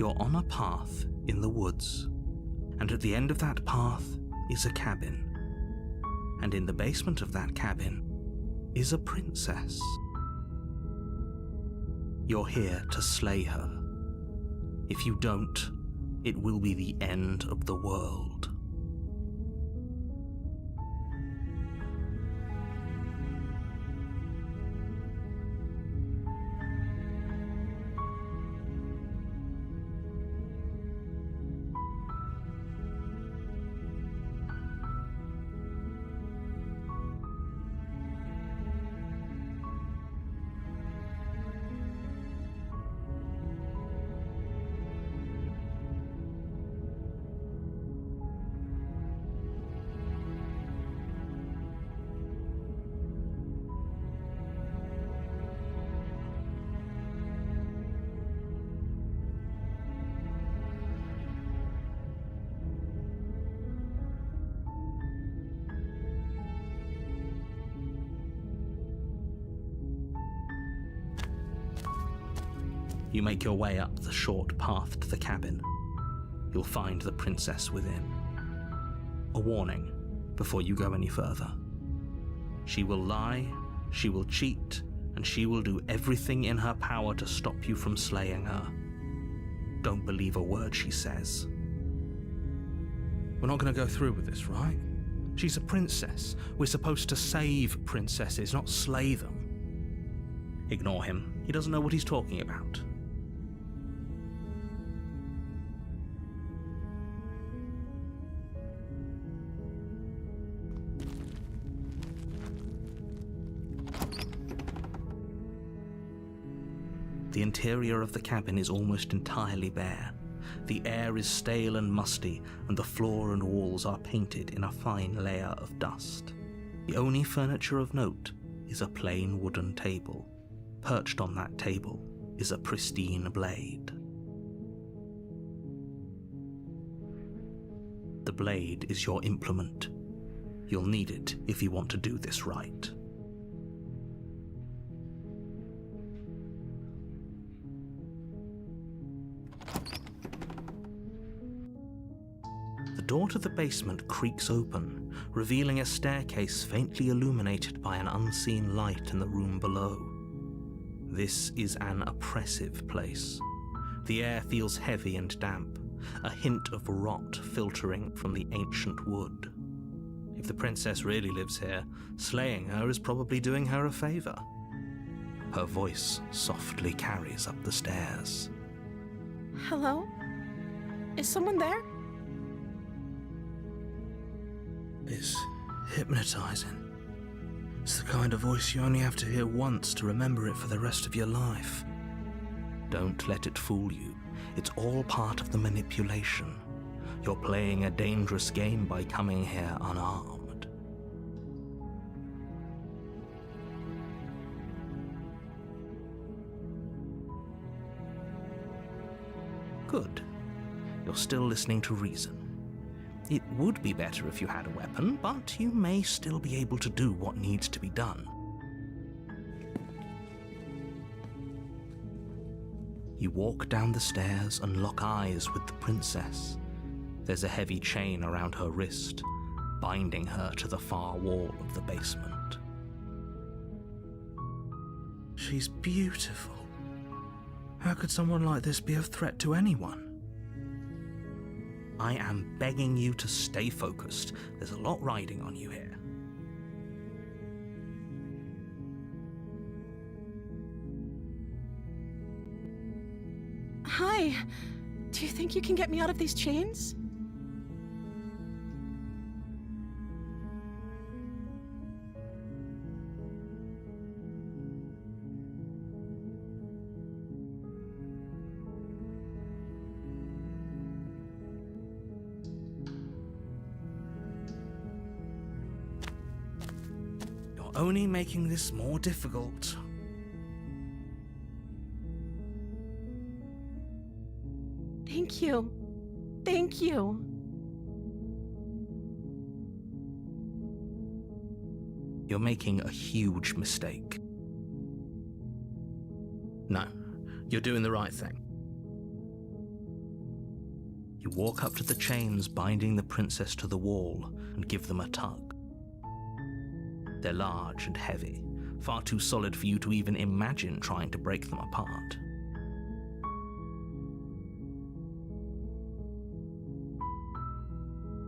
You're on a path in the woods, and at the end of that path is a cabin. And in the basement of that cabin is a princess. You're here to slay her. If you don't, it will be the end of the world. You make your way up the short path to the cabin. You'll find the princess within. A warning before you go any further. She will lie, she will cheat, and she will do everything in her power to stop you from slaying her. Don't believe a word she says. We're not going to go through with this, right? She's a princess. We're supposed to save princesses, not slay them. Ignore him. He doesn't know what he's talking about. The interior of the cabin is almost entirely bare. The air is stale and musty, and the floor and walls are painted in a fine layer of dust. The only furniture of note is a plain wooden table. Perched on that table is a pristine blade. The blade is your implement. You'll need it if you want to do this right. The door to the basement creaks open, revealing a staircase faintly illuminated by an unseen light in the room below. This is an oppressive place. The air feels heavy and damp, a hint of rot filtering from the ancient wood. If the princess really lives here, slaying her is probably doing her a favor. Her voice softly carries up the stairs. Hello? Is someone there? It's hypnotizing. It's the kind of voice you only have to hear once to remember it for the rest of your life. Don't let it fool you. It's all part of the manipulation. You're playing a dangerous game by coming here unarmed. Good. You're still listening to reason. It would be better if you had a weapon, but you may still be able to do what needs to be done. You walk down the stairs and lock eyes with the princess. There's a heavy chain around her wrist, binding her to the far wall of the basement. She's beautiful. How could someone like this be a threat to anyone? I am begging you to stay focused. There's a lot riding on you here. Hi. Do you think you can get me out of these chains? You're only making this more difficult. Thank you. Thank you. You're making a huge mistake. No, you're doing the right thing. You walk up to the chains binding the princess to the wall and give them a tug. They're large and heavy, far too solid for you to even imagine trying to break them apart.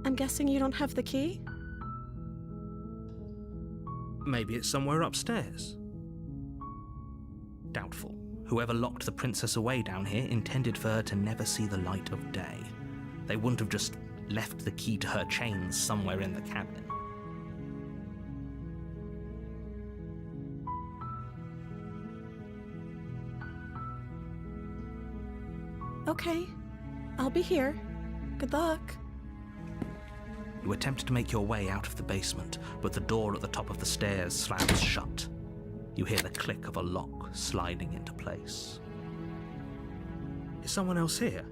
I'm guessing you don't have the key? Maybe it's somewhere upstairs. Doubtful. Whoever locked the princess away down here intended for her to never see the light of day. They wouldn't have just left the key to her chains somewhere in the cabin. Okay, I'll be here. Good luck. You attempt to make your way out of the basement, but the door at the top of the stairs slams shut. You hear the click of a lock sliding into place. Is someone else here?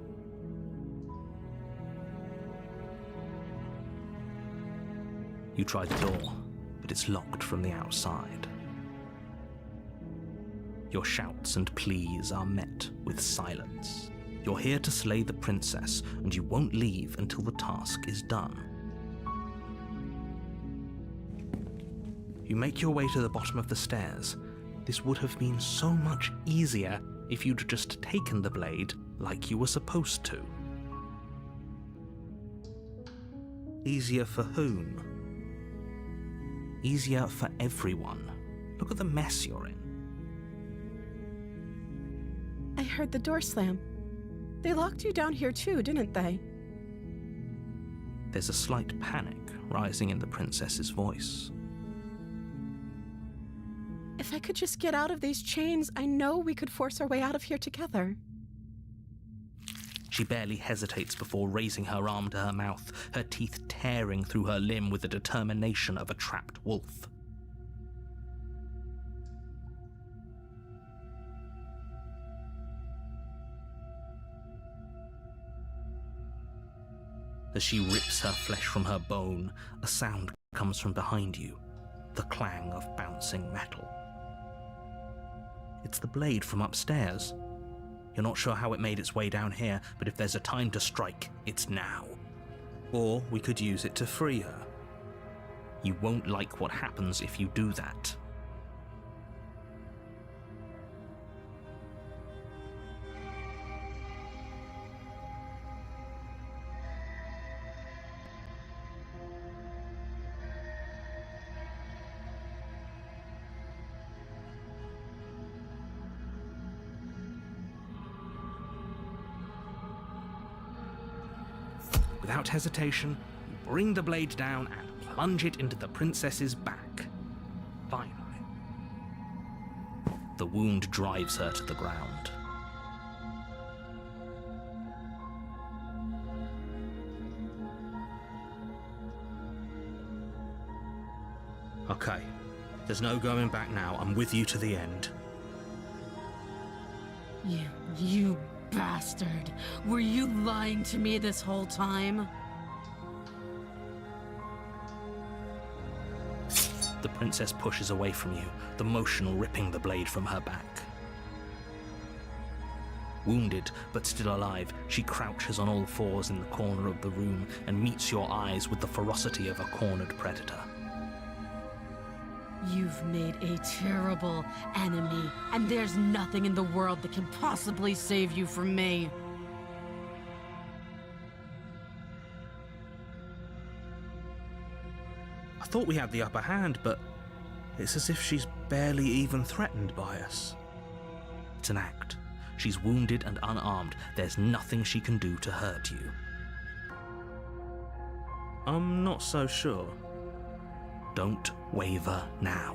You try the door, but it's locked from the outside. Your shouts and pleas are met with silence. You're here to slay the princess, and you won't leave until the task is done. You make your way to the bottom of the stairs. This would have been so much easier if you'd just taken the blade like you were supposed to. Easier for whom? Easier for everyone. Look at the mess you're in. I heard the door slam. They locked you down here too, didn't they? There's a slight panic rising in the princess's voice. If I could just get out of these chains, I know we could force our way out of here together. She barely hesitates before raising her arm to her mouth, her teeth tearing through her limb with the determination of a trapped wolf. As she rips her flesh from her bone, a sound comes from behind you, the clang of bouncing metal. It's the blade from upstairs. You're not sure how it made its way down here, but if there's a time to strike, it's now. Or we could use it to free her. You won't like what happens if you do that. Without hesitation, you bring the blade down and plunge it into the princess's back. Finally. The wound drives her to the ground. Okay, there's no going back now. I'm with you to the end. You bastard! Were you lying to me this whole time? The princess pushes away from you, the motion ripping the blade from her back. Wounded, but still alive, she crouches on all fours in the corner of the room and meets your eyes with the ferocity of a cornered predator. You've made a terrible enemy, and there's nothing in the world that can possibly save you from me. I thought we had the upper hand, but it's as if she's barely even threatened by us. It's an act. She's wounded and unarmed. There's nothing she can do to hurt you. I'm not so sure. Don't waver now.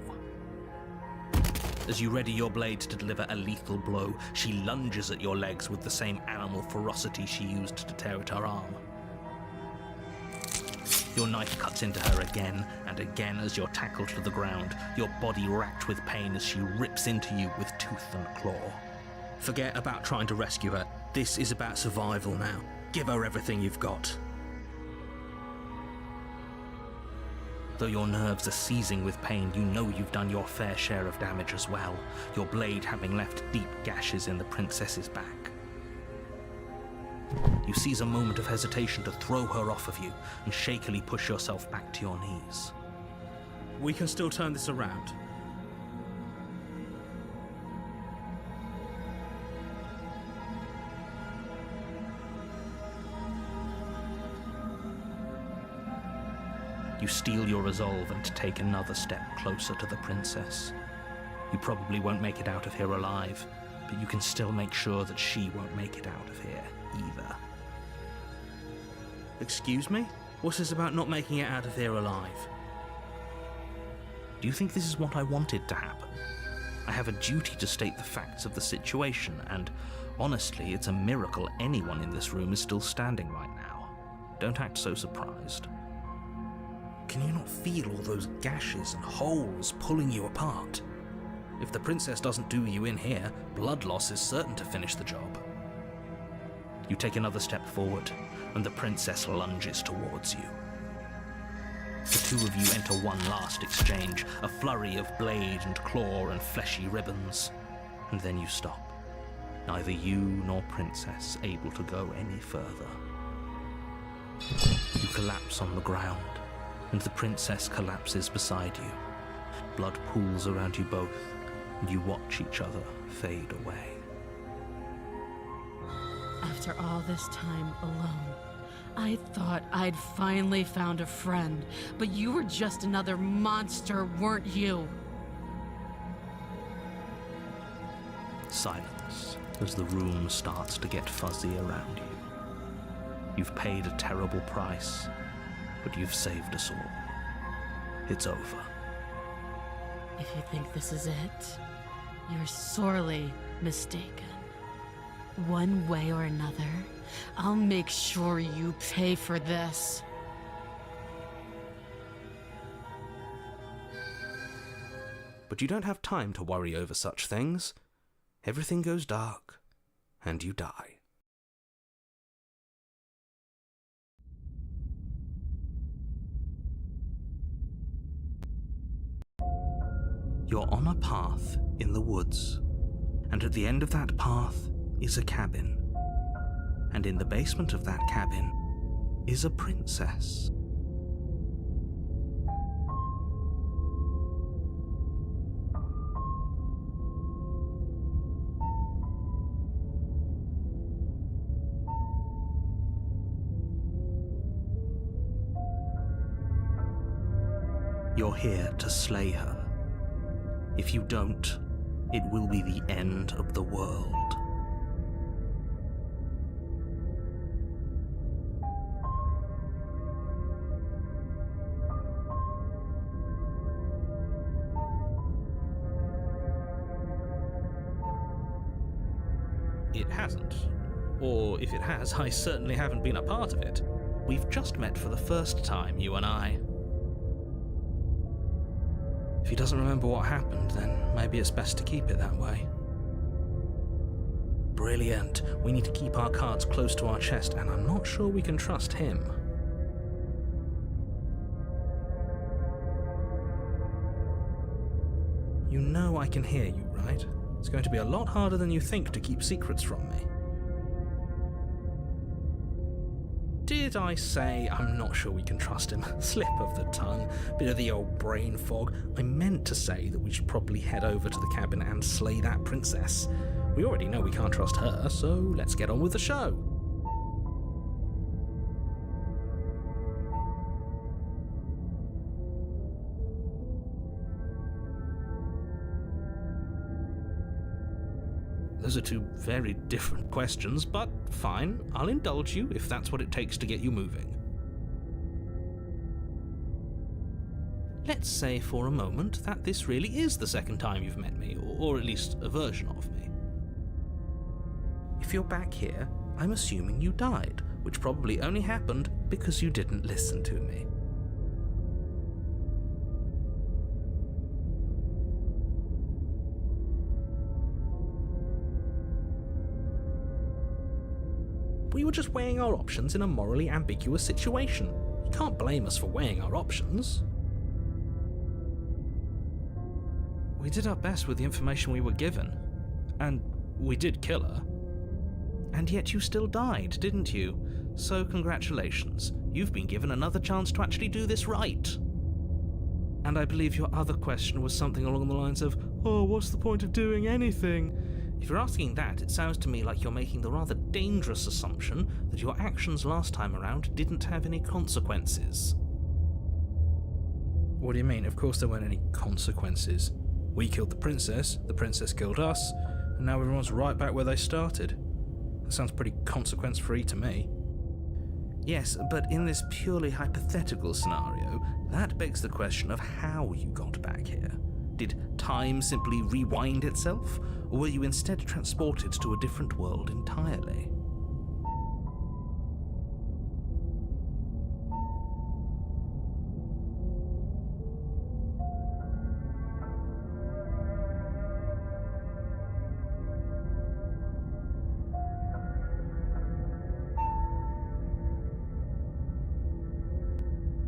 As you ready your blade to deliver a lethal blow, she lunges at your legs with the same animal ferocity she used to tear at her arm. Your knife cuts into her again and again as you're tackled to the ground, your body racked with pain as she rips into you with tooth and claw. Forget about trying to rescue her. This is about survival now. Give her everything you've got. Though your nerves are seizing with pain, you know you've done your fair share of damage as well, your blade having left deep gashes in the princess's back. You seize a moment of hesitation to throw her off of you and shakily push yourself back to your knees. We can still turn this around. You steel your resolve and take another step closer to the princess. You probably won't make it out of here alive, but you can still make sure that she won't make it out of here either. Excuse me? What's this about not making it out of here alive? Do you think this is what I wanted to happen? I have a duty to state the facts of the situation, and honestly, it's a miracle anyone in this room is still standing right now. Don't act so surprised. Can you not feel all those gashes and holes pulling you apart? If the princess doesn't do you in here, blood loss is certain to finish the job. You take another step forward, and the princess lunges towards you. The two of you enter one last exchange, a flurry of blade and claw and fleshy ribbons, and then you stop. Neither you nor princess able to go any further. You collapse on the ground, and the princess collapses beside you. Blood pools around you both, and you watch each other fade away. After all this time alone, I thought I'd finally found a friend, but you were just another monster, weren't you? Silence as the room starts to get fuzzy around you. You've paid a terrible price, but you've saved us all. It's over. If you think this is it, you're sorely mistaken. One way or another, I'll make sure you pay for this. But you don't have time to worry over such things. Everything goes dark, and you die. You're on a path in the woods, and at the end of that path is a cabin. And in the basement of that cabin is a princess. You're here to slay her. If you don't, it will be the end of the world. It hasn't. Or if it has, I certainly haven't been a part of it. We've just met for the first time, you and I. If he doesn't remember what happened, then maybe it's best to keep it that way. Brilliant. We need to keep our cards close to our chest, and I'm not sure we can trust him. You know I can hear you, right? It's going to be a lot harder than you think to keep secrets from me. Did I say I'm not sure we can trust him? Slip of the tongue, bit of the old brain fog. I meant to say that we should probably head over to the cabin and slay that princess. We already know we can't trust her, so let's get on with the show. Those are two very different questions, but fine, I'll indulge you if that's what it takes to get you moving. Let's say for a moment that this really is the second time you've met me, or at least a version of me. If you're back here, I'm assuming you died, which probably only happened because you didn't listen to me. We were just weighing our options in a morally ambiguous situation. You can't blame us for weighing our options. We did our best with the information we were given, and we did kill her. And yet you still died, didn't you? So congratulations, you've been given another chance to actually do this right. And I believe your other question was something along the lines of, oh, what's the point of doing anything? If you're asking that, it sounds to me like you're making the rather dangerous assumption that your actions last time around didn't have any consequences. What do you mean? Of course there weren't any consequences. We killed the princess killed us, and now everyone's right back where they started. That sounds pretty consequence-free to me. Yes, but in this purely hypothetical scenario, that begs the question of how you got back here. Did time simply rewind itself, or were you instead transported to a different world entirely?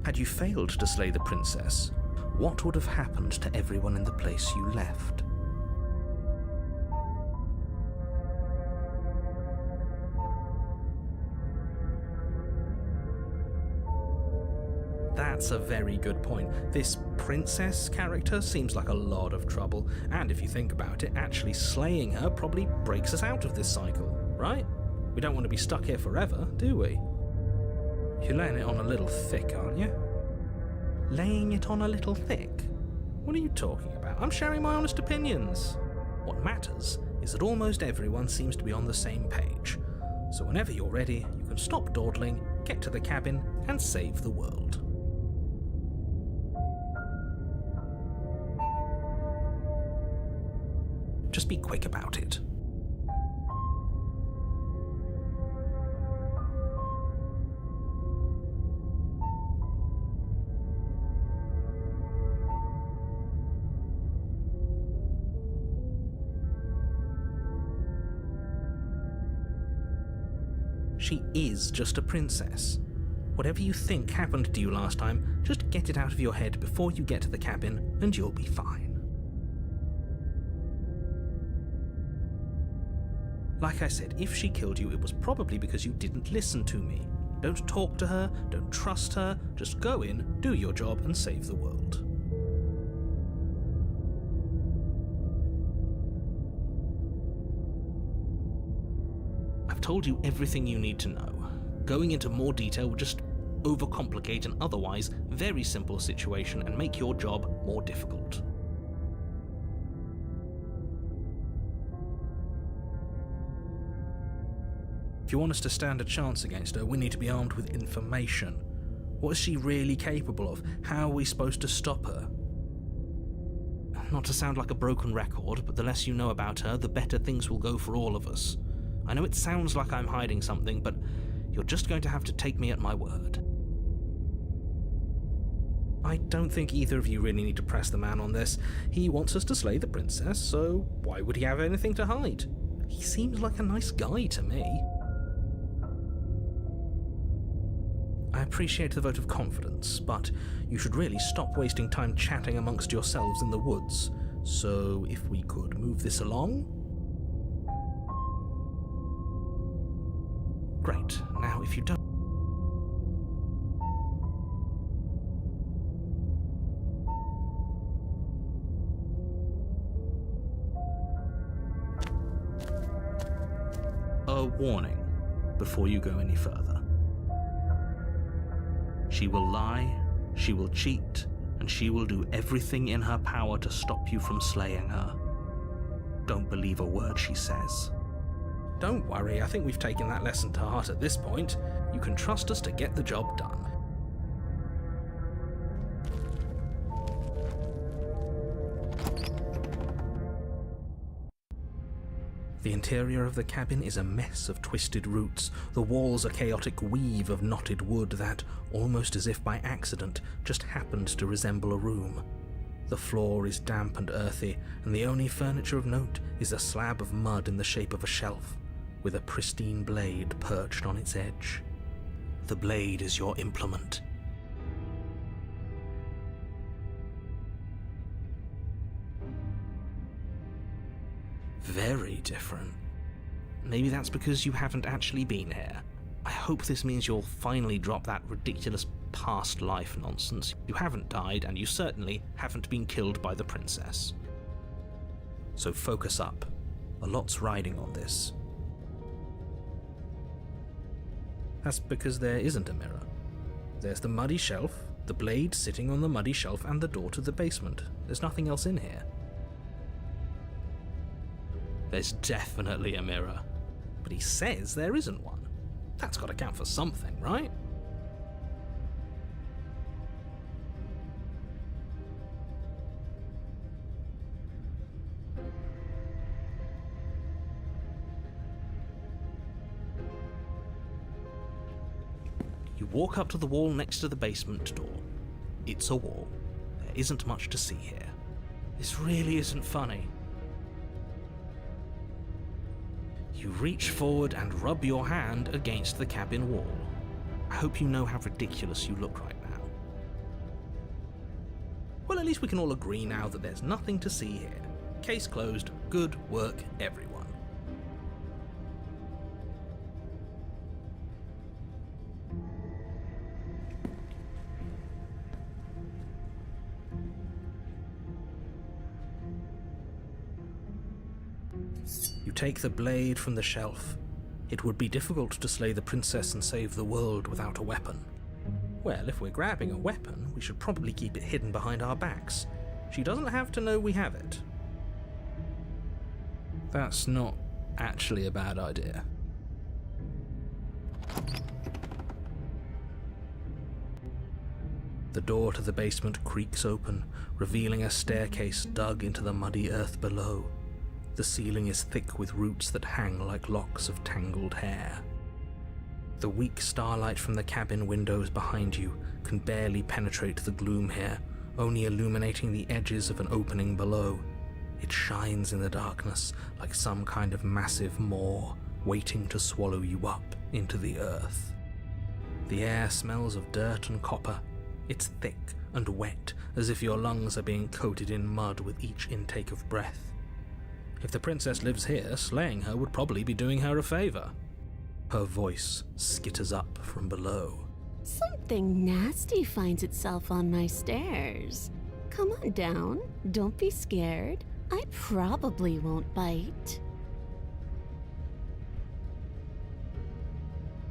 Had you failed to slay the princess, what would have happened to everyone in the place you left? That's a very good point. This princess character seems like a lot of trouble, and if you think about it, actually slaying her probably breaks us out of this cycle, right? We don't want to be stuck here forever, do we? You're laying it on a little thick, aren't you? Laying it on a little thick? What are you talking about? I'm sharing my honest opinions. What matters is that almost everyone seems to be on the same page. So whenever you're ready, you can stop dawdling, get to the cabin, and save the world. Just be quick about it. She is just a princess. Whatever you think happened to you last time, just get it out of your head before you get to the cabin, and you'll be fine. Like I said, if she killed you, it was probably because you didn't listen to me. Don't talk to her, don't trust her, just go in, do your job, and save the world. I've told you everything you need to know. Going into more detail would just overcomplicate an otherwise very simple situation and make your job more difficult. If you want us to stand a chance against her, we need to be armed with information. What is she really capable of? How are we supposed to stop her? Not to sound like a broken record, but the less you know about her, the better things will go for all of us. I know it sounds like I'm hiding something, but you're just going to have to take me at my word. I don't think either of you really need to press the man on this. He wants us to slay the princess, so why would he have anything to hide? He seems like a nice guy to me. I appreciate the vote of confidence, but you should really stop wasting time chatting amongst yourselves in the woods. So if we could move this along? Great. Now, if you don't... A warning before you go any further. She will lie, she will cheat, and she will do everything in her power to stop you from slaying her. Don't believe a word she says. Don't worry, I think we've taken that lesson to heart at this point. You can trust us to get the job done. The interior of the cabin is a mess of twisted roots. The walls a chaotic weave of knotted wood that, almost as if by accident, just happened to resemble a room. The floor is damp and earthy, and the only furniture of note is a slab of mud in the shape of a shelf, with a pristine blade perched on its edge. The blade is your implement. Very different. maybe that's because you haven't actually been here. I hope this means you'll finally drop that ridiculous past life nonsense. You haven't died, and you certainly haven't been killed by the princess. So focus up. A lot's riding on this. That's because there isn't a mirror. There's the muddy shelf, the blade sitting on the muddy shelf, and the door to the basement. There's nothing else in here. There's definitely a mirror, but he says there isn't one. That's got to count for something, right? You walk up to the wall next to the basement door. It's a wall. There isn't much to see here. This really isn't funny. You reach forward and rub your hand against the cabin wall. I hope you know how ridiculous you look right now. Well, at least we can all agree now that there's nothing to see here. Case closed. Good work, everyone. You take the blade from the shelf. It would be difficult to slay the princess and save the world without a weapon. Well, if we're grabbing a weapon, we should probably keep it hidden behind our backs. She doesn't have to know we have it. That's not actually a bad idea. The door to the basement creaks open, revealing a staircase dug into the muddy earth below. The ceiling is thick with roots that hang like locks of tangled hair. The weak starlight from the cabin windows behind you can barely penetrate the gloom here, only illuminating the edges of an opening below. It shines in the darkness like some kind of massive maw waiting to swallow you up into the earth. The air smells of dirt and copper. It's thick and wet, as if your lungs are being coated in mud with each intake of breath. If the princess lives here, slaying her would probably be doing her a favor. Her voice skitters up from below. Something nasty finds itself on my stairs. Come on down. Don't be scared. I probably won't bite.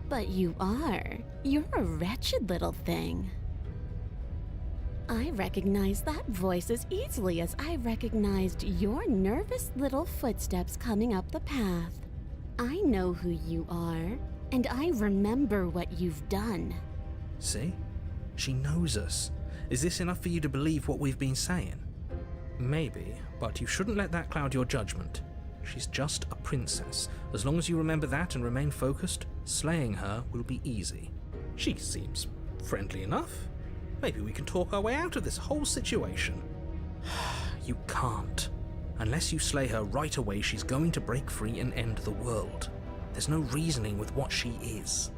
But you are. You're a wretched little thing. I recognize that voice as easily as I recognized your nervous little footsteps coming up the path. I know who you are, and I remember what you've done. See? She knows us. Is this enough for you to believe what we've been saying? Maybe, but you shouldn't let that cloud your judgment. She's just a princess. As long as you remember that and remain focused, slaying her will be easy. She seems friendly enough. Maybe we can talk our way out of this whole situation. You can't. Unless you slay her right away, she's going to break free and end the world. There's no reasoning with what she is.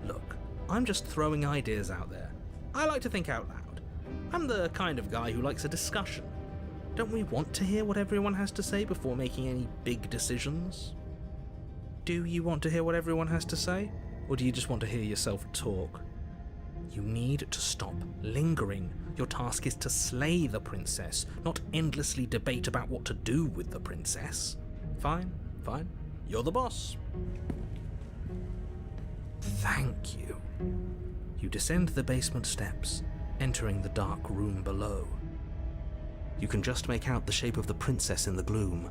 Look, I'm just throwing ideas out there. I like to think out loud. I'm the kind of guy who likes a discussion. Don't we want to hear what everyone has to say before making any big decisions? Do you want to hear what everyone has to say? Or do you just want to hear yourself talk? You need to stop lingering. Your task is to slay the princess, not endlessly debate about what to do with the princess. Fine, fine. You're the boss. Thank you. You descend the basement steps, entering the dark room below. You can just make out the shape of the princess in the gloom.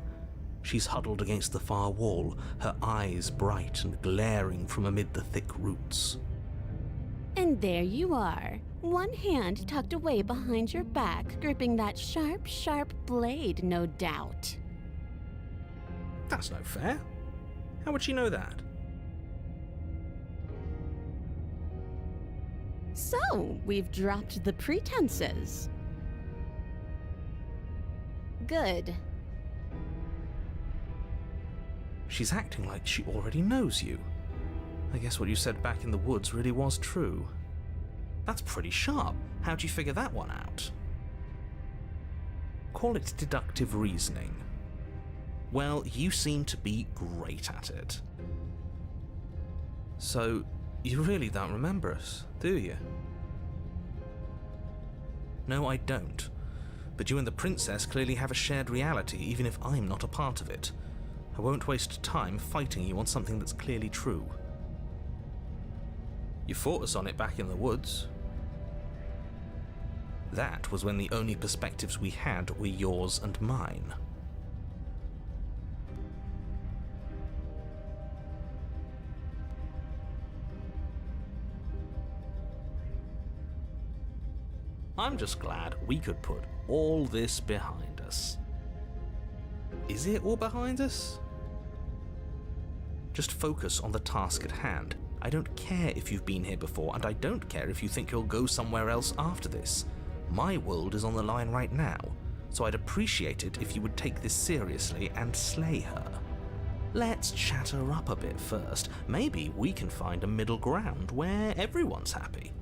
She's huddled against the far wall, her eyes bright and glaring from amid the thick roots. And there you are, one hand tucked away behind your back, gripping that sharp, sharp blade, no doubt. That's no fair. How would she know that? So, we've dropped the pretenses. Good. She's acting like she already knows you. I guess what you said back in the woods really was true. That's pretty sharp. How'd you figure that one out? Call it deductive reasoning. Well, you seem to be great at it. So, you really don't remember us, do you? No, I don't. But you and the princess clearly have a shared reality, even if I'm not a part of it. I won't waste time fighting you on something that's clearly true. You fought us on it back in the woods. That was when the only perspectives we had were yours and mine. I'm just glad we could put all this behind us. Is it all behind us? Just focus on the task at hand. I don't care if you've been here before, and I don't care if you think you'll go somewhere else after this. My world is on the line right now, so I'd appreciate it if you would take this seriously and slay her. Let's chat her up a bit first. Maybe we can find a middle ground where everyone's happy.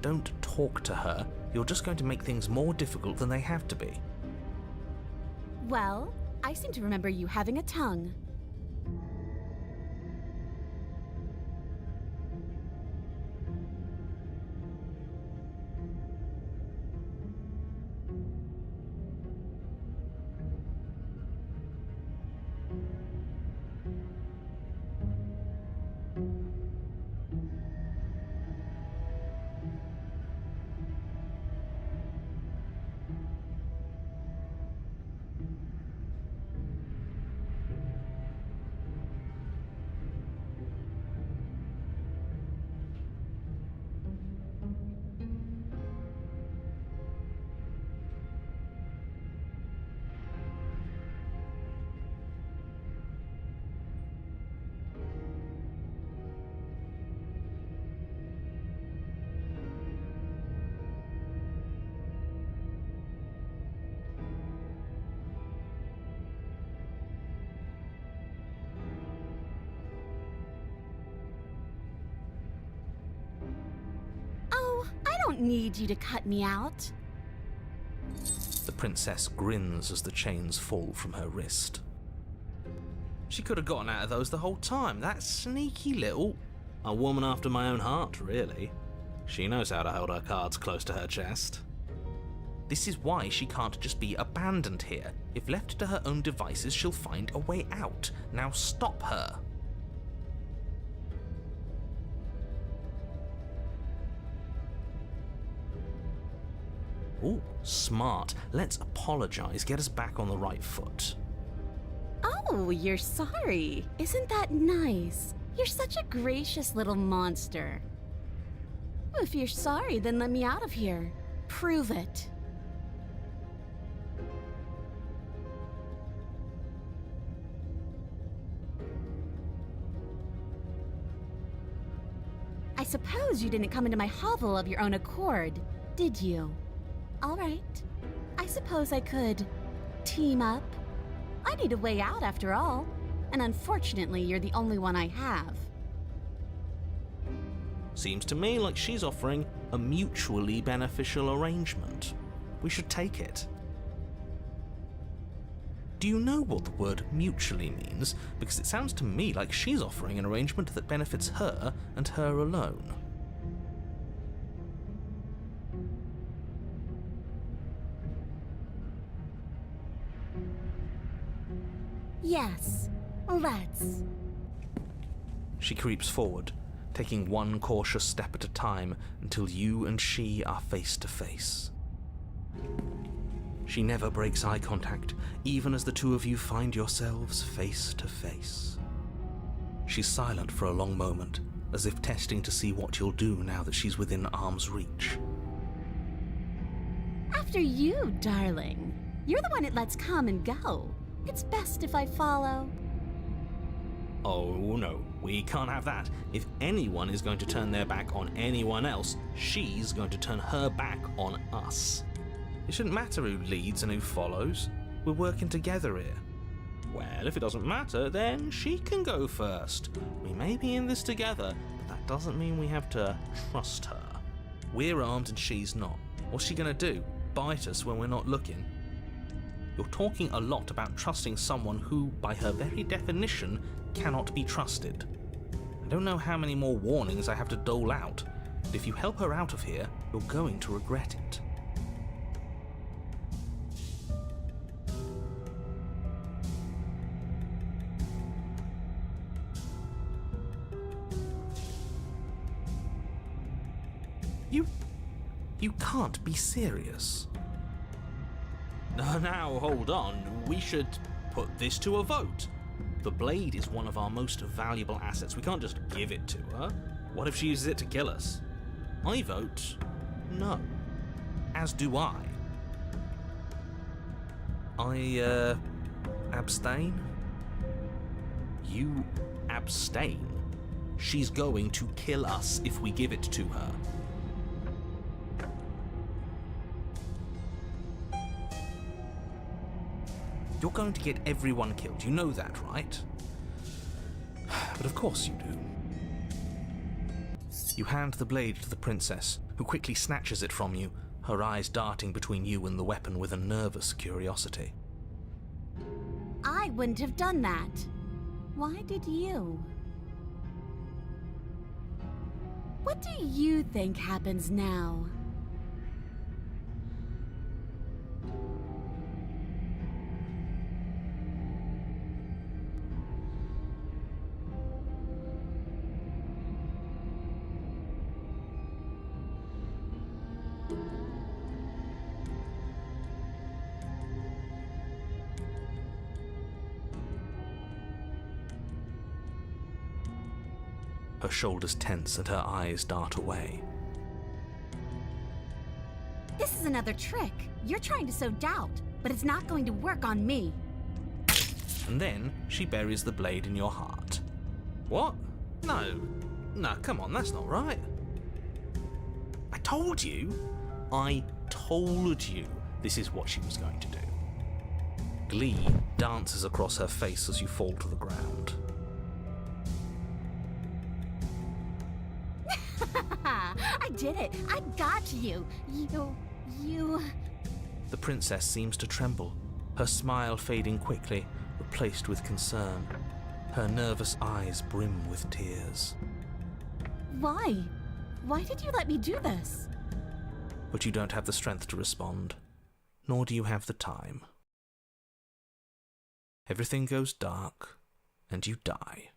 Don't talk to her. You're just going to make things more difficult than they have to be. Well, I seem to remember you having a tongue. I don't need you to cut me out. The princess grins as the chains fall from her wrist. She could have gotten out of those the whole time. That sneaky little... A woman after my own heart, really. She knows how to hold her cards close to her chest. This is why she can't just be abandoned here. If left to her own devices, she'll find a way out. Now stop her. Ooh, smart. Let's apologize, get us back on the right foot. Oh, you're sorry. Isn't that nice? You're such a gracious little monster. If you're sorry, then let me out of here. Prove it. I suppose you didn't come into my hovel of your own accord, did you? All right. I suppose I could team up. I need a way out after all, and unfortunately, you're the only one I have. Seems to me like she's offering a mutually beneficial arrangement. We should take it. Do you know what the word mutually means? Because it sounds to me like she's offering an arrangement that benefits her and her alone. Yes, let's. She creeps forward, taking one cautious step at a time until you and she are face to face. She never breaks eye contact, even as the two of you find yourselves face to face. She's silent for a long moment, as if testing to see what you'll do now that she's within arm's reach. After you, darling. You're the one it lets come and go. It's best if I follow. Oh no, we can't have that. If anyone is going to turn their back on anyone else, she's going to turn her back on us. It shouldn't matter who leads and who follows. We're working together here. Well, if it doesn't matter, then she can go first. We may be in this together, but that doesn't mean we have to trust her. We're armed and she's not. What's she gonna do? Bite us when we're not looking? You're talking a lot about trusting someone who, by her very definition, cannot be trusted. I don't know how many more warnings I have to dole out, but if you help her out of here, you're going to regret it. You can't be serious. Now, hold on. We should put this to a vote. The blade is one of our most valuable assets. We can't just give it to her. What if she uses it to kill us? I vote no. As do I. I, abstain? You abstain? She's going to kill us if we give it to her. You're going to get everyone killed, you know that, right? But of course you do. You hand the blade to the princess, who quickly snatches it from you, her eyes darting between you and the weapon with a nervous curiosity. I wouldn't have done that. Why did you? What do you think happens now? Her shoulders tense and her eyes dart away. This is another trick. You're trying to sow doubt, but it's not going to work on me. And then she buries the blade in your heart. What? No, come on, that's not right. I told you this is what she was going to do. Glee dances across her face as you fall to the ground. I did it! I got you! You... The princess seems to tremble, her smile fading quickly, replaced with concern. Her nervous eyes brim with tears. Why? Why did you let me do this? But you don't have the strength to respond, nor do you have the time. Everything goes dark, and you die.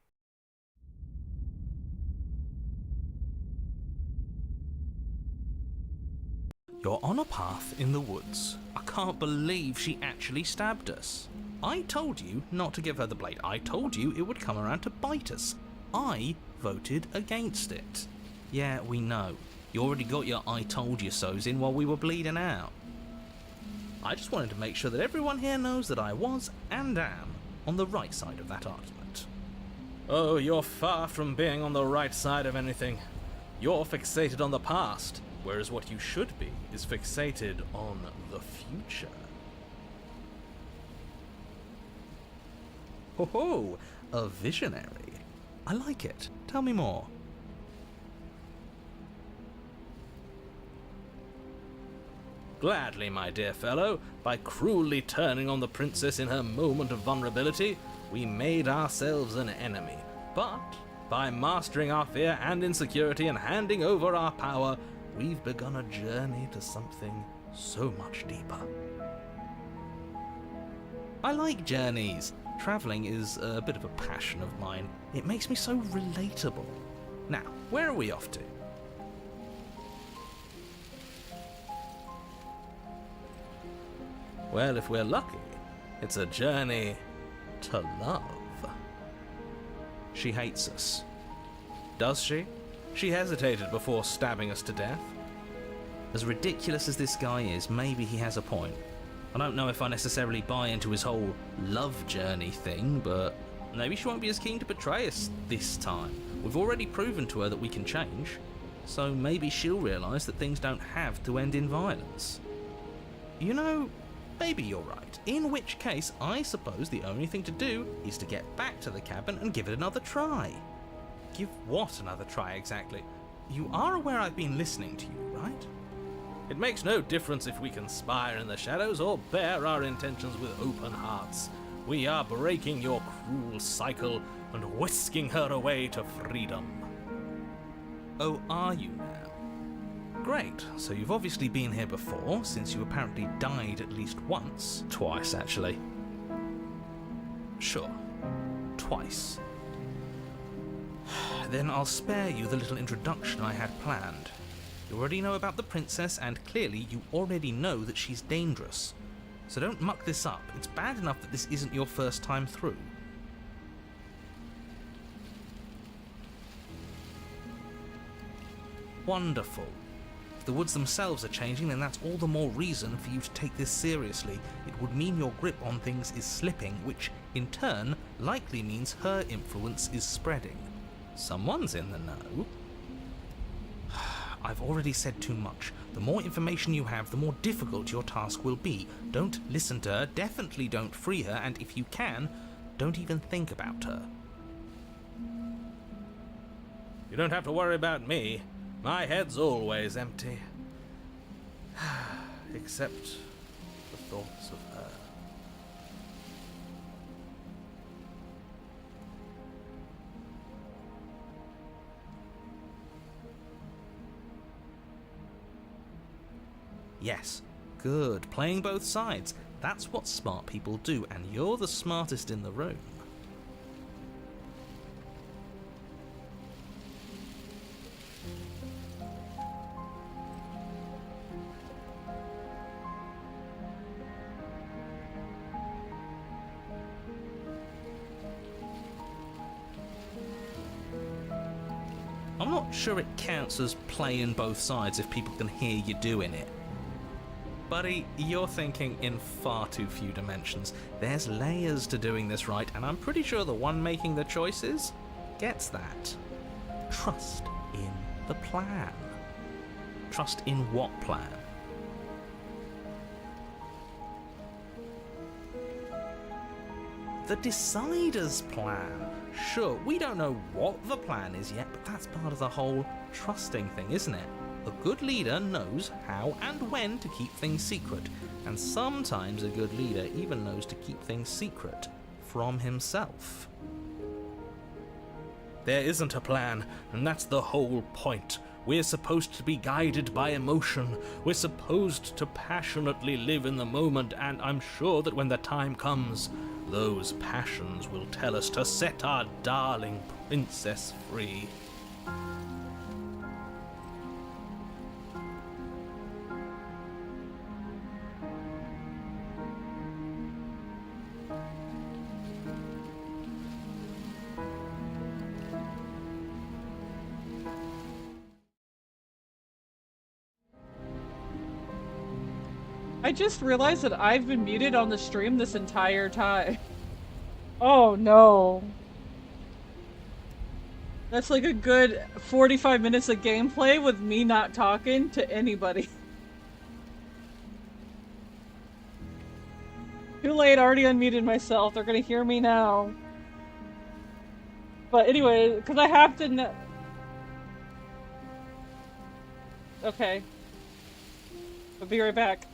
You're on a path in the woods. I can't believe she actually stabbed us. I told you not to give her the blade. I told you it would come around to bite us. I voted against it. Yeah, we know. You already got your I told you so's in while we were bleeding out. I just wanted to make sure that everyone here knows that I was and am on the right side of that argument. Oh, you're far from being on the right side of anything. You're fixated on the past. Whereas what you should be is fixated on the future. Ho ho, a visionary. I like it. Tell me more. Gladly, my dear fellow. By cruelly turning on the princess in her moment of vulnerability, we made ourselves an enemy. But by mastering our fear and insecurity and handing over our power, we've begun a journey to something so much deeper. I like journeys. Traveling is a bit of a passion of mine. It makes me so relatable. Now, where are we off to? Well, if we're lucky, it's a journey to love. She hates us. Does she? She hesitated before stabbing us to death. As ridiculous as this guy is, maybe he has a point. I don't know if I necessarily buy into his whole love journey thing, but maybe she won't be as keen to betray us this time. We've already proven to her that we can change, so maybe she'll realise that things don't have to end in violence. You know, maybe you're right, in which case I suppose the only thing to do is to get back to the cabin and give it another try. Give what another try exactly? You are aware I've been listening to you, right? It makes no difference if we conspire in the shadows or bear our intentions with open hearts. We are breaking your cruel cycle and whisking her away to freedom. Oh, are you now? Great, so you've obviously been here before, since you apparently died at least once. Twice, actually. Sure. Twice. Then I'll spare you the little introduction I had planned. You already know about the princess, and clearly you already know that she's dangerous. So don't muck this up. It's bad enough that this isn't your first time through. Wonderful. If the woods themselves are changing, then that's all the more reason for you to take this seriously. It would mean your grip on things is slipping, which, in turn, likely means her influence is spreading. Someone's in the know. I've already said too much. The more information you have, the more difficult your task will be. Don't listen to her, definitely don't free her, and if you can, don't even think about her. You don't have to worry about me. My head's always empty. Except the thoughts of her. Yes, good. Playing both sides. That's what smart people do, and you're the smartest in the room. I'm not sure it counts as playing both sides if people can hear you doing it. Buddy, you're thinking in far too few dimensions. There's layers to doing this right, and I'm pretty sure the one making the choices gets that. Trust in the plan. Trust in what plan? The Decider's plan. Sure, we don't know what the plan is yet, but that's part of the whole trusting thing, isn't it? A good leader knows how and when to keep things secret, and sometimes a good leader even knows to keep things secret from himself. There isn't a plan, and that's the whole point. We're supposed to be guided by emotion. We're supposed to passionately live in the moment, and I'm sure that when the time comes, those passions will tell us to set our darling princess free. I just realized that I've been muted on the stream this entire time. Oh no. That's like a good 45 minutes of gameplay with me not talking to anybody. Too late, already unmuted myself. They're gonna hear me now. But anyway, because I have to Okay. I'll be right back.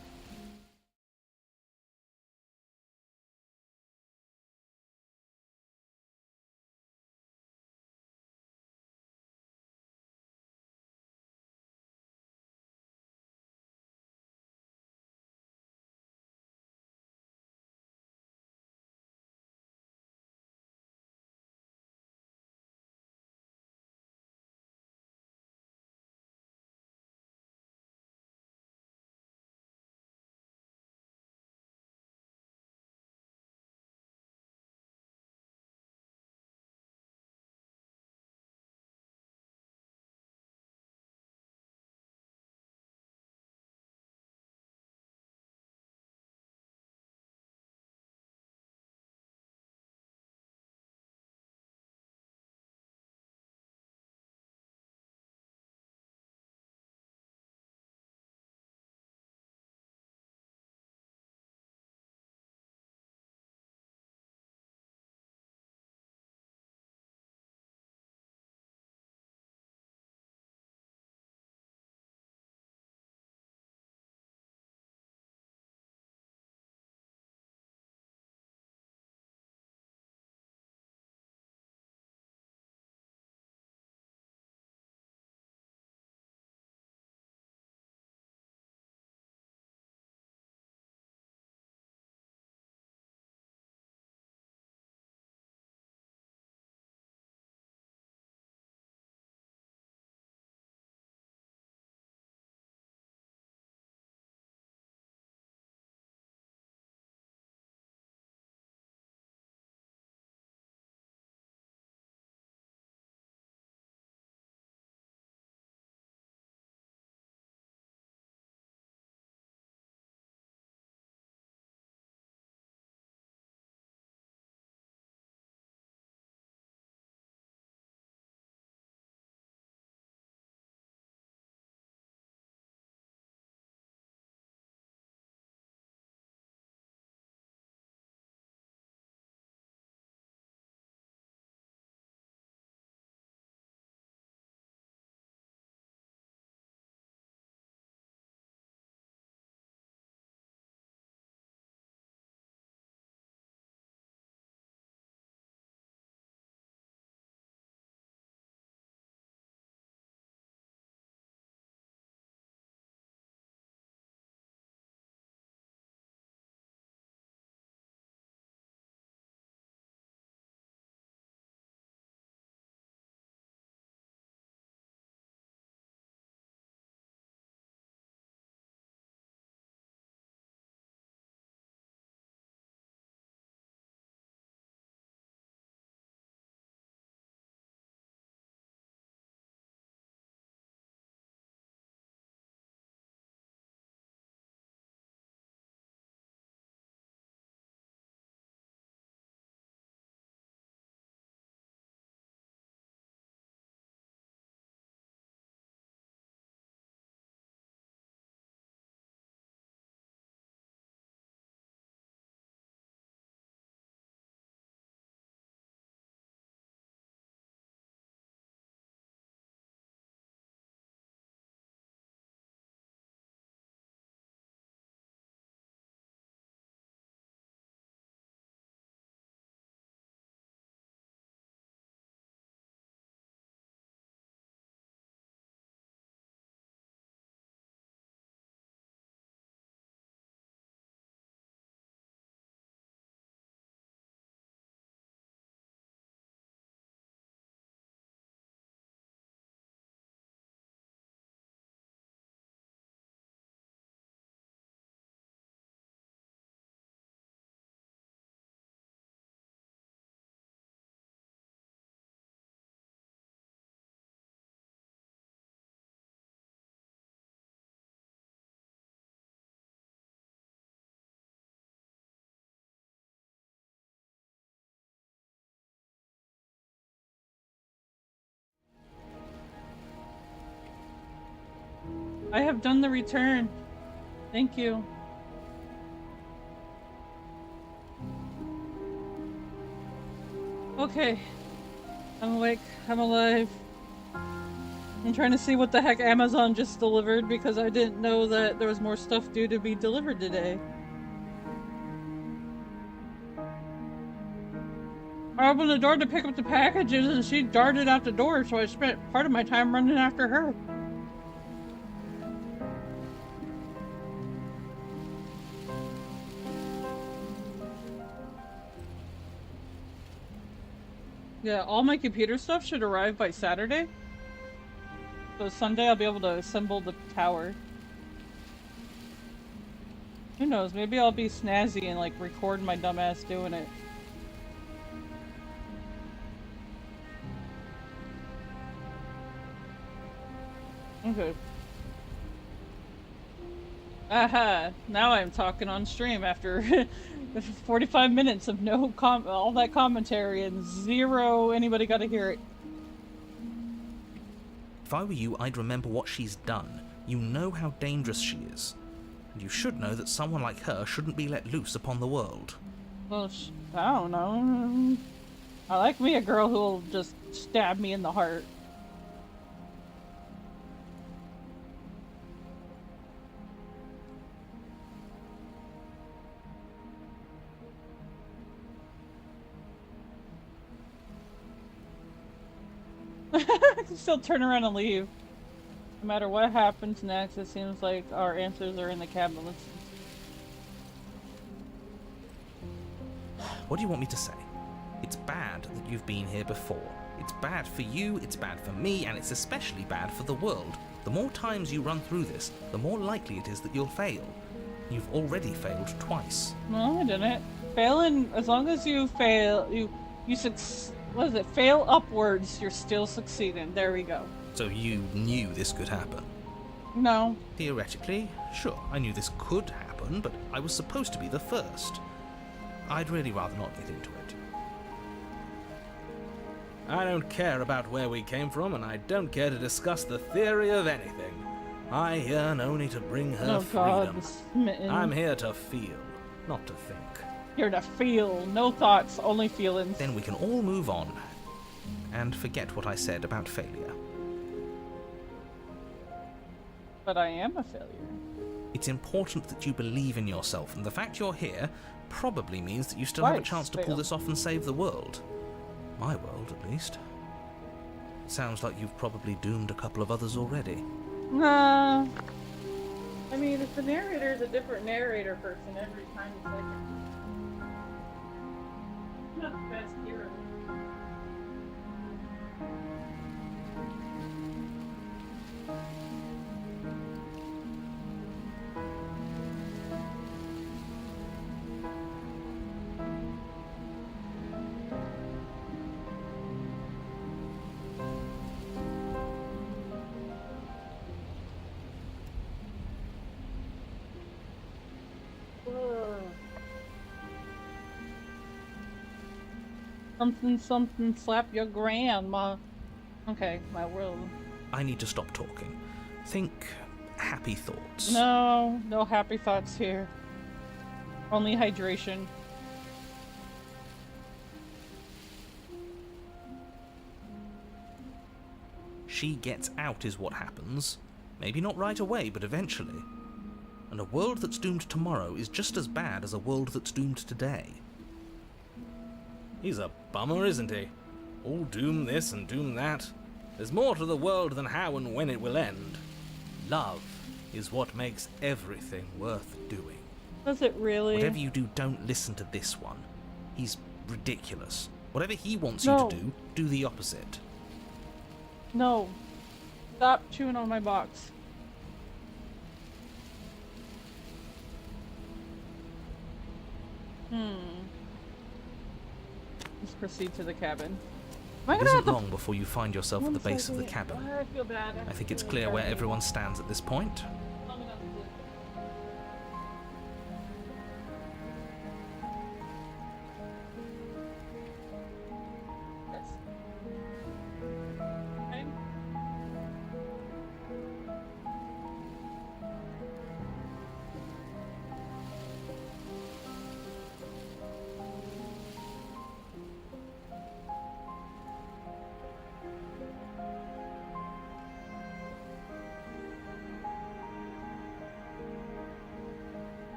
I have done the return. Thank you. Okay. I'm awake. I'm alive. I'm trying to see what the heck Amazon just delivered because I didn't know that there was more stuff due to be delivered today. I opened the door to pick up the packages and she darted out the door, so I spent part of my time running after her. Yeah, all my computer stuff should arrive by Saturday. So Sunday I'll be able to assemble the tower. Who knows, maybe I'll be snazzy and like record my dumbass doing it. Okay. Aha! Now I'm talking on stream after 45 minutes of no all that commentary and zero anybody got to hear it. If I were you, I'd remember what she's done. You know how dangerous she is. And you should know that someone like her shouldn't be let loose upon the world. Well, I don't know. I like me a girl who'll just stab me in the heart. I can still turn around and leave. No matter what happens next, it seems like our answers are in the cabinets. What do you want me to say? It's bad that you've been here before. It's bad for you, it's bad for me, and it's especially bad for the world. The more times you run through this, the more likely it is that you'll fail. You've already failed twice. No, I didn't. Failing, as long as you fail, what is it? Fail upwards, you're still succeeding. There we go. So you knew this could happen? No. Theoretically, sure, I knew this could happen, but I was supposed to be the first. I'd really rather not get into it. I don't care about where we came from, and I don't care to discuss the theory of anything. I yearn only to bring her freedom. Smitten. I'm here to feel, not to think. Here to feel. No thoughts, only feelings. Then we can all move on and forget what I said about failure. But I am a failure. It's important that you believe in yourself, and the fact you're here probably means that you still have a chance to pull this off and save the world. My world, at least. Sounds like you've probably doomed a couple of others already. Nah. I mean, if the narrator's a different narrator person every time you say it. Not the best hero. Something, something, slap your grandma. Okay, my world. I need to stop talking. Think happy thoughts. No, no happy thoughts here. Only hydration. She gets out is what happens. Maybe not right away, but eventually. And a world that's doomed tomorrow is just as bad as a world that's doomed today. He's a bummer, isn't he? All doom this and doom that. There's more to the world than how and when it will end. Love is what makes everything worth doing. Does it really? Whatever you do, don't listen to this one. He's ridiculous. Whatever he wants you to do the opposite. No. Stop chewing on my box. Let's proceed to the cabin. It isn't long before you find yourself at the base of the cabin. I feel bad. I think it's clear where everyone stands at this point.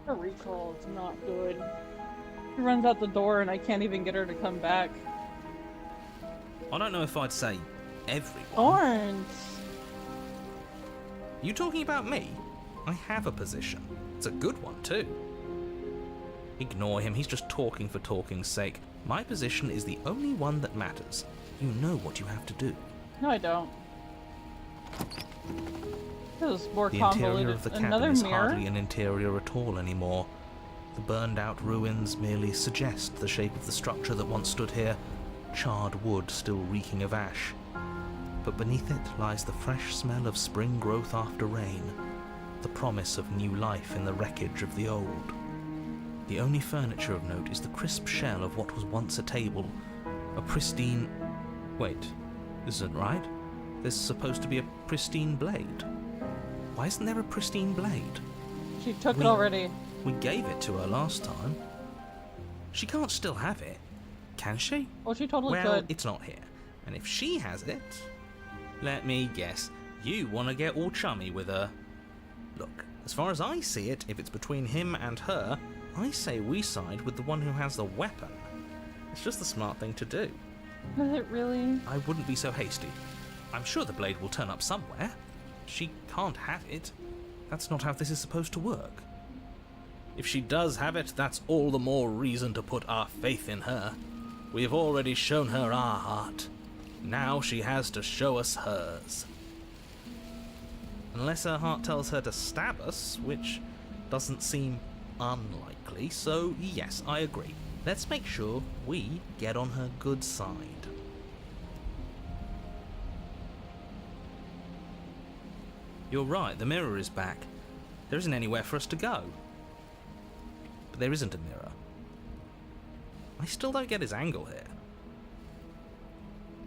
Her recall is not good. She runs out the door and I can't even get her to come back. I don't know if I'd say everyone. Thorns! You talking about me? I have a position. It's a good one, too. Ignore him, he's just talking for talking's sake. My position is the only one that matters. You know what you have to do. No, I don't. This is more The interior convoluted. of the cabin Another is mirror? hardly an interior at all anymore. The burned-out ruins merely suggest the shape of the structure that once stood here, charred wood still reeking of ash. But beneath it lies the fresh smell of spring growth after rain, the promise of new life in the wreckage of the old. The only furniture of note is the crisp shell of what was once a table, a pristine... Wait, this isn't right. There's supposed to be a pristine blade. Why isn't there a pristine blade? She took it already. We gave it to her last time. She can't still have it, can she? Well, she totally Well, could. it's not here. And if she has it, let me guess, you want to get all chummy with her. Look, as far as I see it, if it's between him and her, I say we side with the one who has the weapon. It's just the smart thing to do. Is it really? I wouldn't be so hasty. I'm sure the blade will turn up somewhere. She can't have it. That's not how this is supposed to work. If she does have it, that's all the more reason to put our faith in her. We have already shown her our heart. Now she has to show us hers. Unless her heart tells her to stab us, which doesn't seem unlikely, so yes, I agree. Let's make sure we get on her good side. You're right, the mirror is back. There isn't anywhere for us to go. But there isn't a mirror. I still don't get his angle here.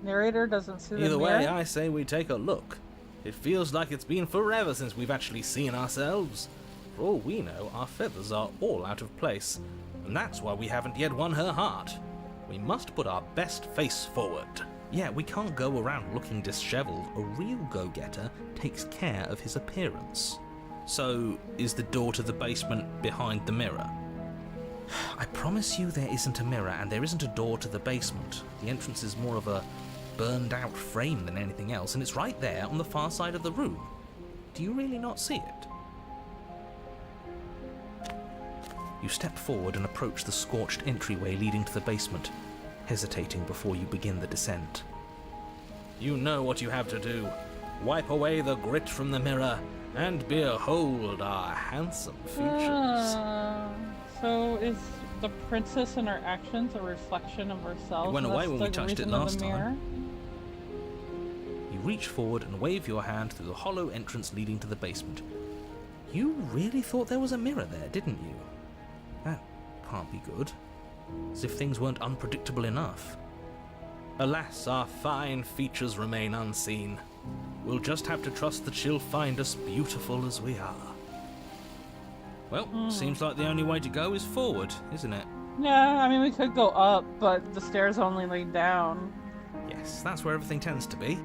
Narrator doesn't see the Either mirror. way, I say we take a look. It feels like it's been forever since we've actually seen ourselves. For all we know, our feathers are all out of place, and that's why we haven't yet won her heart. We must put our best face forward. Yeah, we can't go around looking disheveled. A real go-getter takes care of his appearance. So, is the door to the basement behind the mirror? I promise you there isn't a mirror, and there isn't a door to the basement. The entrance is more of a burned-out frame than anything else, and it's right there on the far side of the room. Do you really not see it? You step forward and approach the scorched entryway leading to the basement, hesitating before you begin the descent. You know what you have to do. Wipe away the grit from the mirror, and behold our handsome features. So is the princess and her actions a reflection of herself? It went away That's when we the touched it reason of last the mirror? time. You reach forward and wave your hand through the hollow entrance leading to the basement. You really thought there was a mirror there, didn't you? That can't be good. As if things weren't unpredictable enough. Alas, our fine features remain unseen. We'll just have to trust that she'll find us beautiful as we are. Well, seems like the only way to go is forward, isn't it? Yeah, I mean, we could go up, but the stairs only lead down. Yes, that's where everything tends to be.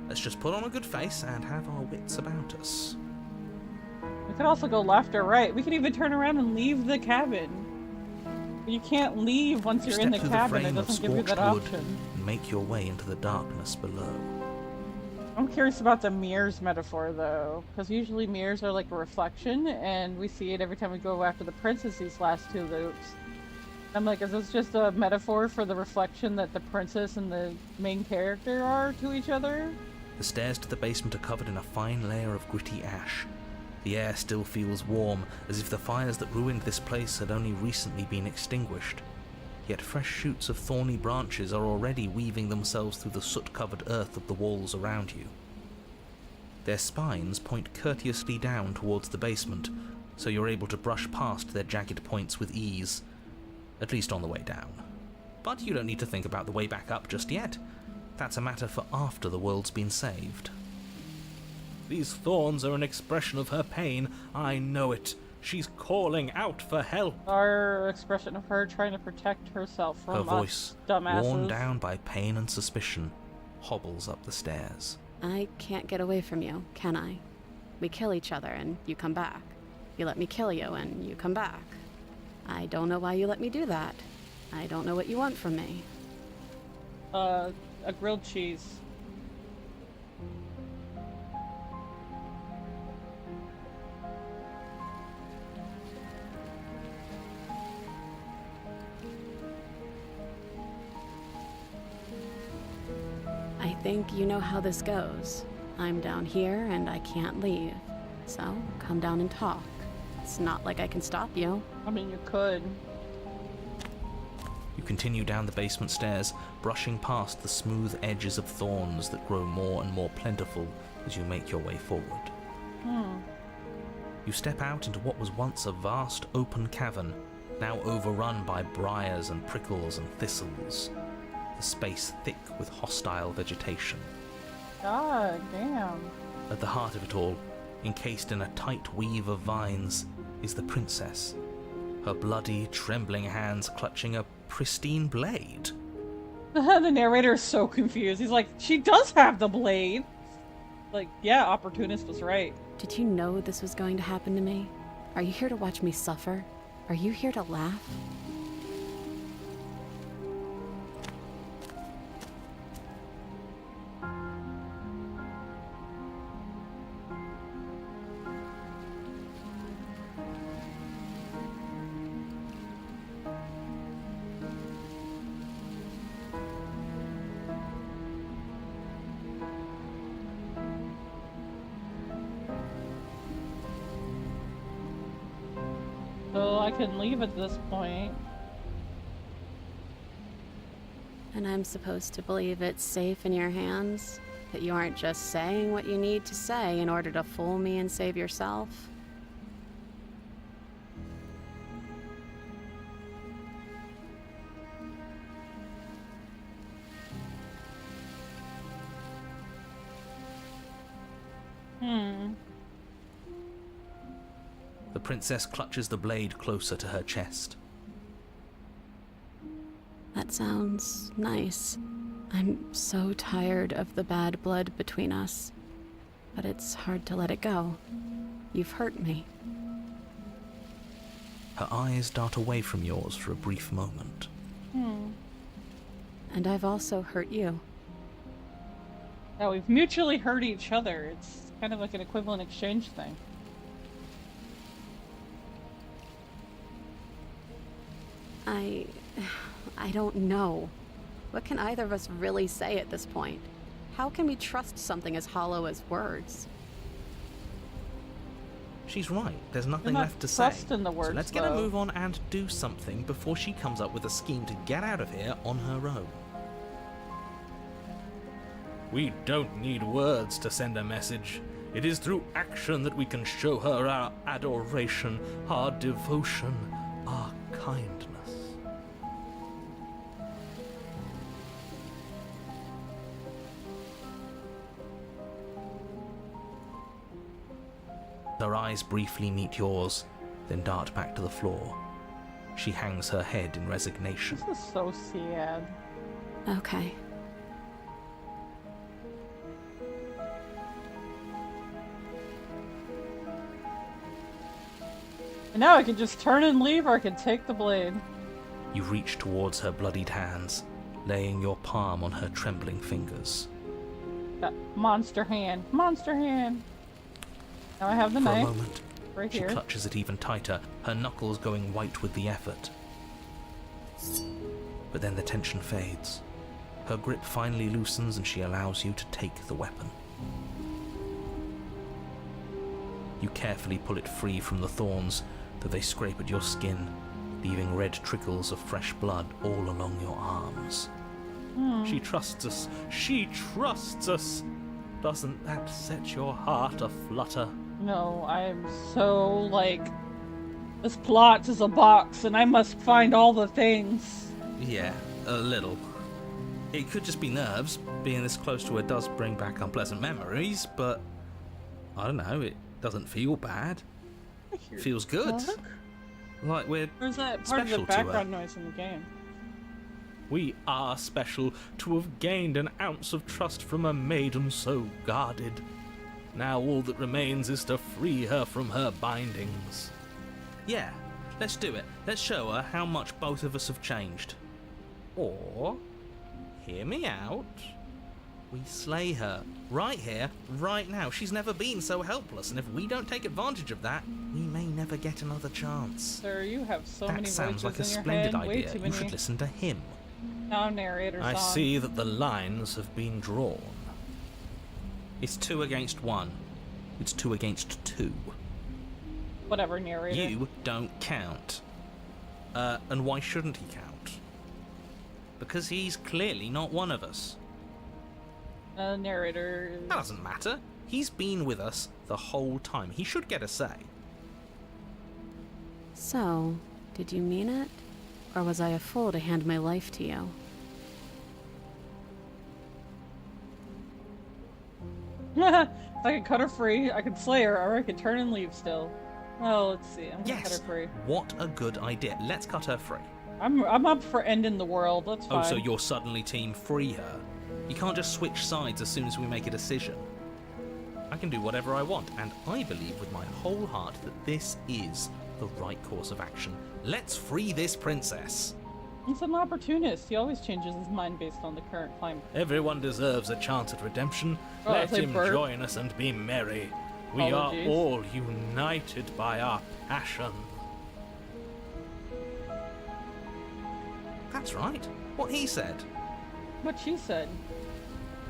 Let's just put on a good face and have our wits about us. We could also go left or right. We could even turn around and leave the cabin. But you can't leave once you're in the Step through cabin. It frame of doesn't give you that scorched wood option. and make your way into the darkness below. I'm curious about the mirrors metaphor, though, because usually mirrors are like a reflection, and we see it every time we go after the princess these last two loops. I'm like, is this just a metaphor for the reflection that the princess and the main character are to each other? The stairs to the basement are covered in a fine layer of gritty ash. The air still feels warm, as if the fires that ruined this place had only recently been extinguished. Yet fresh shoots of thorny branches are already weaving themselves through the soot-covered earth of the walls around you. Their spines point courteously down towards the basement, so you're able to brush past their jagged points with ease, at least on the way down. But you don't need to think about the way back up just yet. That's a matter for after the world's been saved. These thorns are an expression of her pain. I know it. She's calling out for help. Our expression of her trying to protect herself from Her us voice, dumbasses. worn down by pain and suspicion, hobbles up the stairs. I can't get away from you, can I? We kill each other and you come back. You let me kill you and you come back. I don't know why you let me do that. I don't know what you want from me. A grilled cheese. I think you know how this goes. I'm down here and I can't leave. So, come down and talk. It's not like I can stop you. I mean, you could. You continue down the basement stairs, brushing past the smooth edges of thorns that grow more and more plentiful as you make your way forward. You step out into what was once a vast open cavern, now overrun by briars and prickles and thistles, the space thick with hostile vegetation. God damn. At the heart of it all, encased in a tight weave of vines, is the princess, her bloody, trembling hands clutching a pristine blade. The narrator is so confused. He's like, she does have the blade. Like, yeah, Opportunist was right. Did you know this was going to happen to me? Are you here to watch me suffer? Are you here to laugh? So I can leave at this point. And I'm supposed to believe it's safe in your hands? That you aren't just saying what you need to say in order to fool me and save yourself? The princess clutches the blade closer to her chest. That sounds nice. I'm so tired of the bad blood between us. But it's hard to let it go. You've hurt me. Her eyes dart away from yours for a brief moment. And I've also hurt you. Yeah, we've mutually hurt each other. It's kind of like an equivalent exchange thing. I don't know. What can either of us really say at this point? How can we trust something as hollow as words? She's right. There's nothing not left to say. trusting the words, so let's get her though. move on and do something before she comes up with a scheme to get out of here on her own. We don't need words to send a message. It is through action that we can show her our adoration, our devotion, our kindness. Her eyes briefly meet yours, then dart back to the floor. She hangs her head in resignation. This is so sad. Okay. And now I can just turn and leave, or I can take the blade. You reach towards her bloodied hands, laying your palm on her trembling fingers. That monster hand. Monster hand! Now I have the For a knife. moment, Right she here. clutches it even tighter, her knuckles going white with the effort. But then the tension fades. Her grip finally loosens and she allows you to take the weapon. You carefully pull it free from the thorns, though they scrape at your skin, leaving red trickles of fresh blood all along your arms. She trusts us. She trusts us. Doesn't that set your heart aflutter? No, I am so like, this plot is a box and I must find all the things. Yeah, a little. It could just be nerves. Being this close to her does bring back unpleasant memories, but I don't know, it doesn't feel bad. It feels good. What? Like we're Where's that part of special the to her. background noise in the game? We are special to have gained an ounce of trust from a maiden so guarded. Now all that remains is to free her from her bindings. Yeah, let's do it. Let's show her how much both of us have changed. Or, hear me out, we slay her. Right here, right now. She's never been so helpless, and if we don't take advantage of that, we may never get another chance. Sir, you have so many That sounds like a voices in your splendid head. Way idea. too You many. should listen to him. Now narrator I song. see that the lines have been drawn. It's 2 against 1. It's 2 against 2. Whatever, narrator. You don't count. And why shouldn't he count? Because he's clearly not one of us. Narrator. That doesn't matter. He's been with us the whole time. He should get a say. So, did you mean it? Or was I a fool to hand my life to you? If I could cut her free, I could slay her, or I could turn and leave still. Well, let's see. I'm gonna cut her Yes. free. What a good idea. Let's cut her free. I'm up for ending the world. That's fine. Oh, so you're suddenly team free her. You can't just switch sides as soon as we make a decision. I can do whatever I want, and I believe with my whole heart that this is the right course of action. Let's free this princess. He's an opportunist. He always changes his mind based on the current climate. Everyone deserves a chance at redemption. Oh, Let it's a him bird. join us and be merry. We Apologies. are all united by our passion. That's right. What he said. What she said.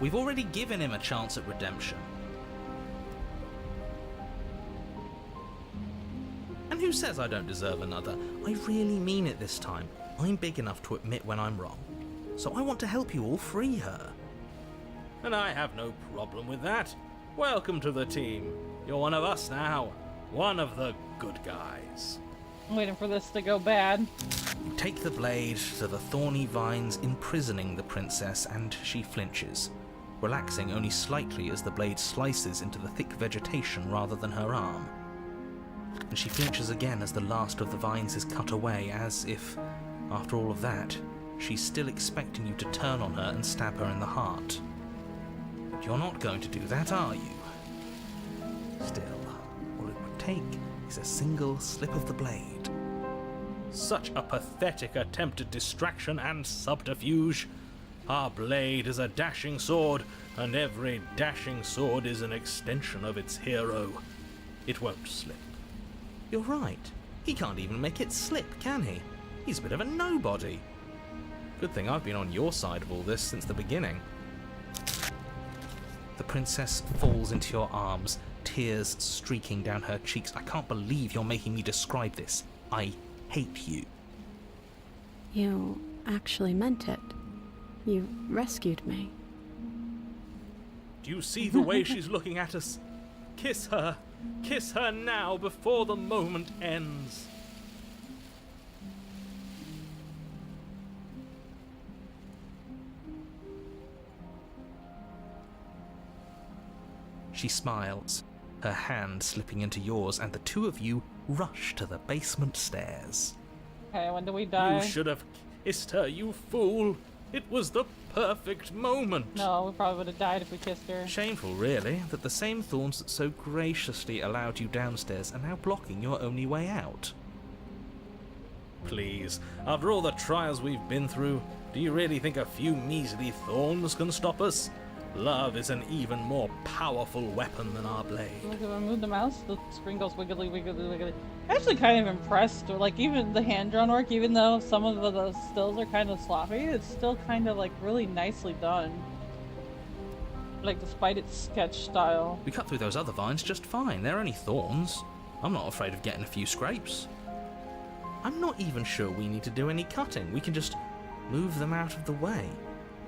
We've already given him a chance at redemption. And who says I don't deserve another? I really mean it this time. I'm big enough to admit when I'm wrong. So I want to help you all free her. And I have no problem with that. Welcome to the team. You're one of us now. One of the good guys. I'm waiting for this to go bad. You take the blade to the thorny vines imprisoning the princess, and she flinches, relaxing only slightly as the blade slices into the thick vegetation rather than her arm. And she flinches again as the last of the vines is cut away, as if, after all of that, she's still expecting you to turn on her and stab her in the heart. But you're not going to do that, are you? Still, all it would take is a single slip of the blade. Such a pathetic attempt at distraction and subterfuge. Our blade is a dashing sword, and every dashing sword is an extension of its hero. It won't slip. You're right. He can't even make it slip, can he? He's a bit of a nobody. Good thing I've been on your side of all this since the beginning. The princess falls into your arms, tears streaking down her cheeks. I can't believe you're making me describe this. I hate you. You actually meant it. You rescued me. Do you see the way she's looking at us? Kiss her. Kiss her now before the moment ends. She smiles, her hand slipping into yours, and the two of you rush to the basement stairs. Okay, when do we die? You should have kissed her, you fool. It was the perfect moment. No, we probably would have died if we kissed her. Shameful, really, that the same thorns that so graciously allowed you downstairs are now blocking your only way out. Please, after all the trials we've been through, do you really think a few measly thorns can stop us? Love is an even more powerful weapon than our blade. Look, if I move the mouse, the screen goes wiggly, wiggly, wiggly. I'm actually kind of impressed. Like, even the hand-drawn work, even though some of the stills are kind of sloppy, it's still kind of, like, really nicely done. Like, despite its sketch style. We cut through those other vines just fine. They're only thorns. I'm not afraid of getting a few scrapes. I'm not even sure we need to do any cutting. We can just move them out of the way.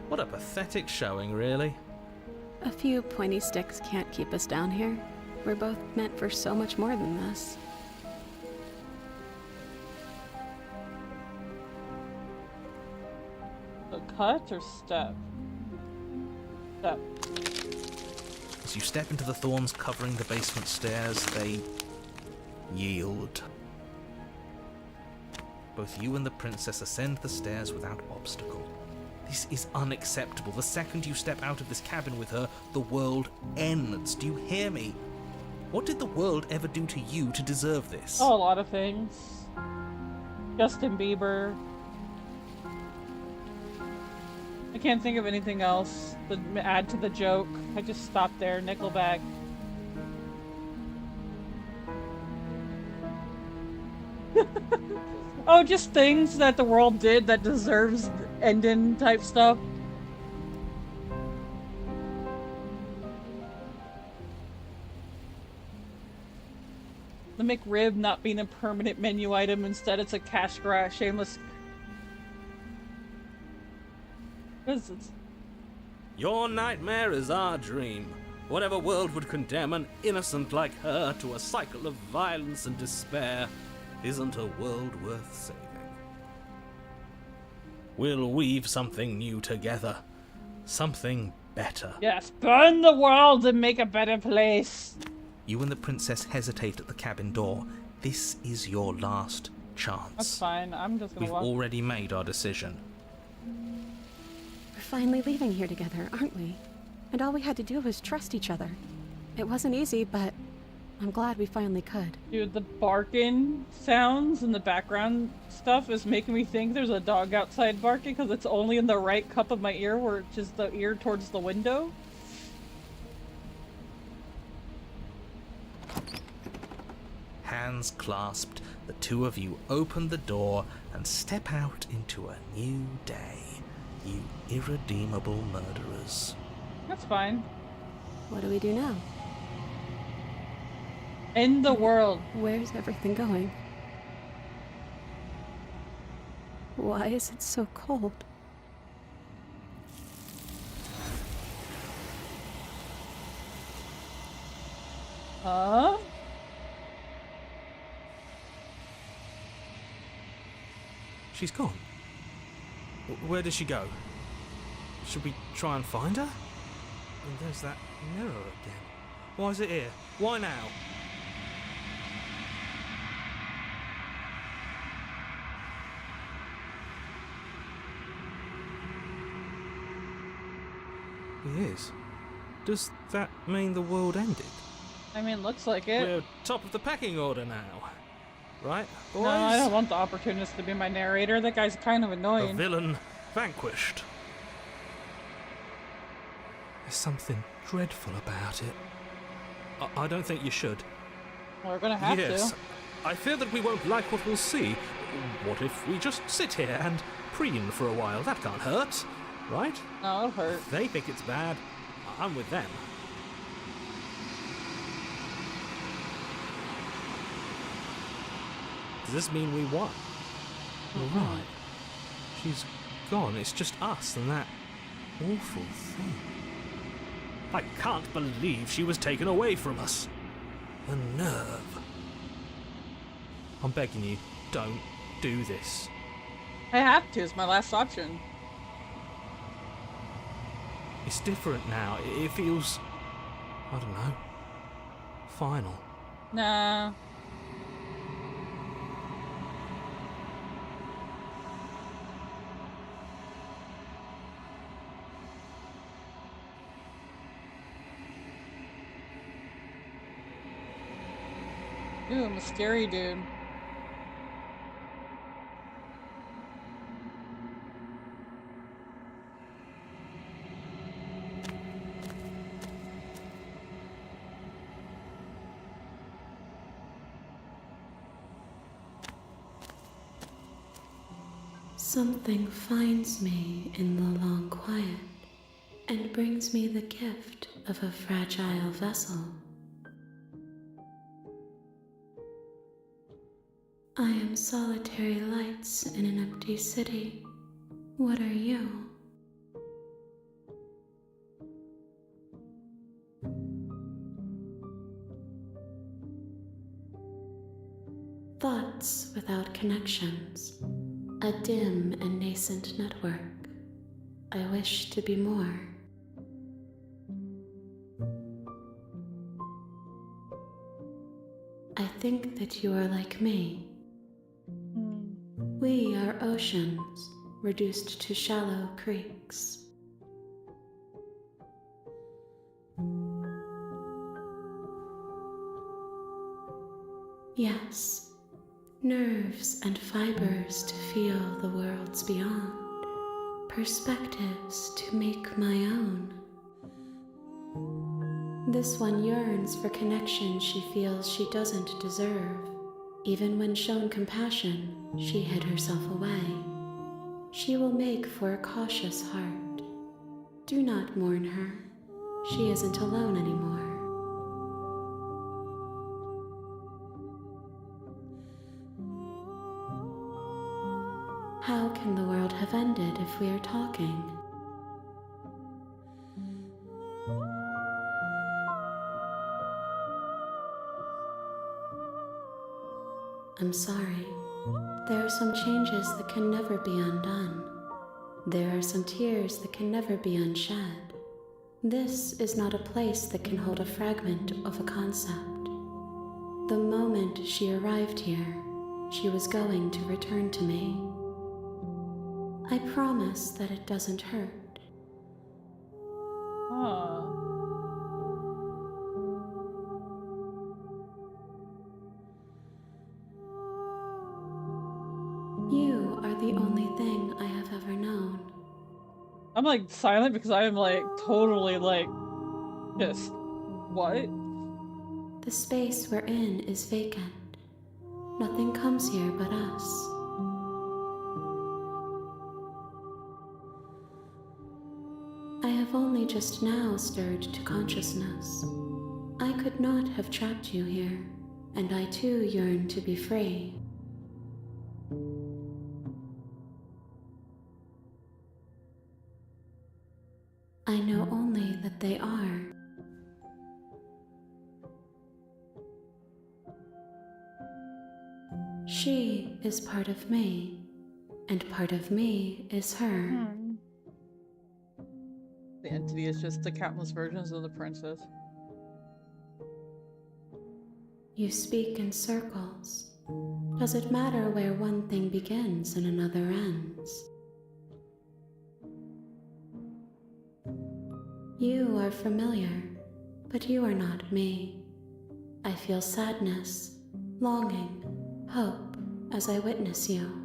What a pathetic showing, really. A few pointy sticks can't keep us down here. We're both meant for so much more than this. So cut or step? Step. As you step into the thorns covering the basement stairs, they yield. Both you and the princess ascend the stairs without obstacle. This is unacceptable. The second you step out of this cabin with her, the world ends. Do you hear me? What did the world ever do to you to deserve this? Oh, a lot of things. Justin Bieber. I can't think of anything else to add to the joke. I just stopped there. Nickelback. Oh, just things that the world did that deserves ending type stuff. The McRib not being a permanent menu item, instead it's a cash grab, shameless. What is this? Your nightmare is our dream. Whatever world would condemn an innocent like her to a cycle of violence and despair isn't a world worth saving. We'll weave something new together. Something better. Yes, burn the world and make a better place. You and the princess hesitate at the cabin door. This is your last chance. That's fine. I'm just gonna We've walk. already made our decision. We're finally leaving here together, aren't we? And all we had to do was trust each other. It wasn't easy, but I'm glad we finally could. Dude, the barking sounds and the background stuff is making me think there's a dog outside barking because it's only in the right cup of my ear, which is the ear towards the window. Hands clasped, the two of you open the door and step out into a new day. You irredeemable murderers. That's fine. What do we do now? End the world. Where's everything going? Why is it so cold? Huh? She's gone. Where did she go? Should we try and find her? And there's that mirror again. Why is it here? Why now? It is. Does that mean the world ended? I mean, looks like it. We're top of the pecking order now. Right, boys? No, I don't want the opportunist to be my narrator. That guy's kind of The annoying. villain vanquished. There's something dreadful about it. I don't think you should. We're gonna have Yes. to. I fear that we won't like what we'll see. What if we just sit here and preen for a while? That can't hurt, right? No, it'll hurt. If they think it's bad, I'm with them. Does this mean we won? All right. She's gone. It's just us and that awful thing. I can't believe she was taken away from us. The nerve. I'm begging you, don't do this. I have to. It's my last option. It's different now. It feels, I don't know, final. Nah. Ooh, I'm a scary dude. Something finds me in the long quiet and brings me the gift of a fragile vessel. I am solitary lights in an empty city. What are you? Thoughts without connections. A dim and nascent network. I wish to be more. I think that you are like me. We are oceans, reduced to shallow creeks. Yes, nerves and fibers to feel the worlds beyond, perspectives to make my own. This one yearns for connection she feels she doesn't deserve. Even when shown compassion, she hid herself away. She will make for a cautious heart. Do not mourn her. She isn't alone anymore. How can the world have ended if we are talking? I'm sorry. There are some changes that can never be undone. There are some tears that can never be unshed. This is not a place that can hold a fragment of a concept. The moment she arrived here, she was going to return to me. I promise that it doesn't hurt. Huh. You are the only thing I have ever known. I'm like silent because I am like totally like just what? The space we're in is vacant. Nothing comes here but us. I have only just now stirred to consciousness. I could not have trapped you here, and I too yearn to be free. I know only that they are. She is part of me, and part of me is her. The entity is just the countless versions of the princess. You speak in circles. Does it matter where one thing begins and another ends? You are familiar, but you are not me. I feel sadness, longing, hope as I witness you.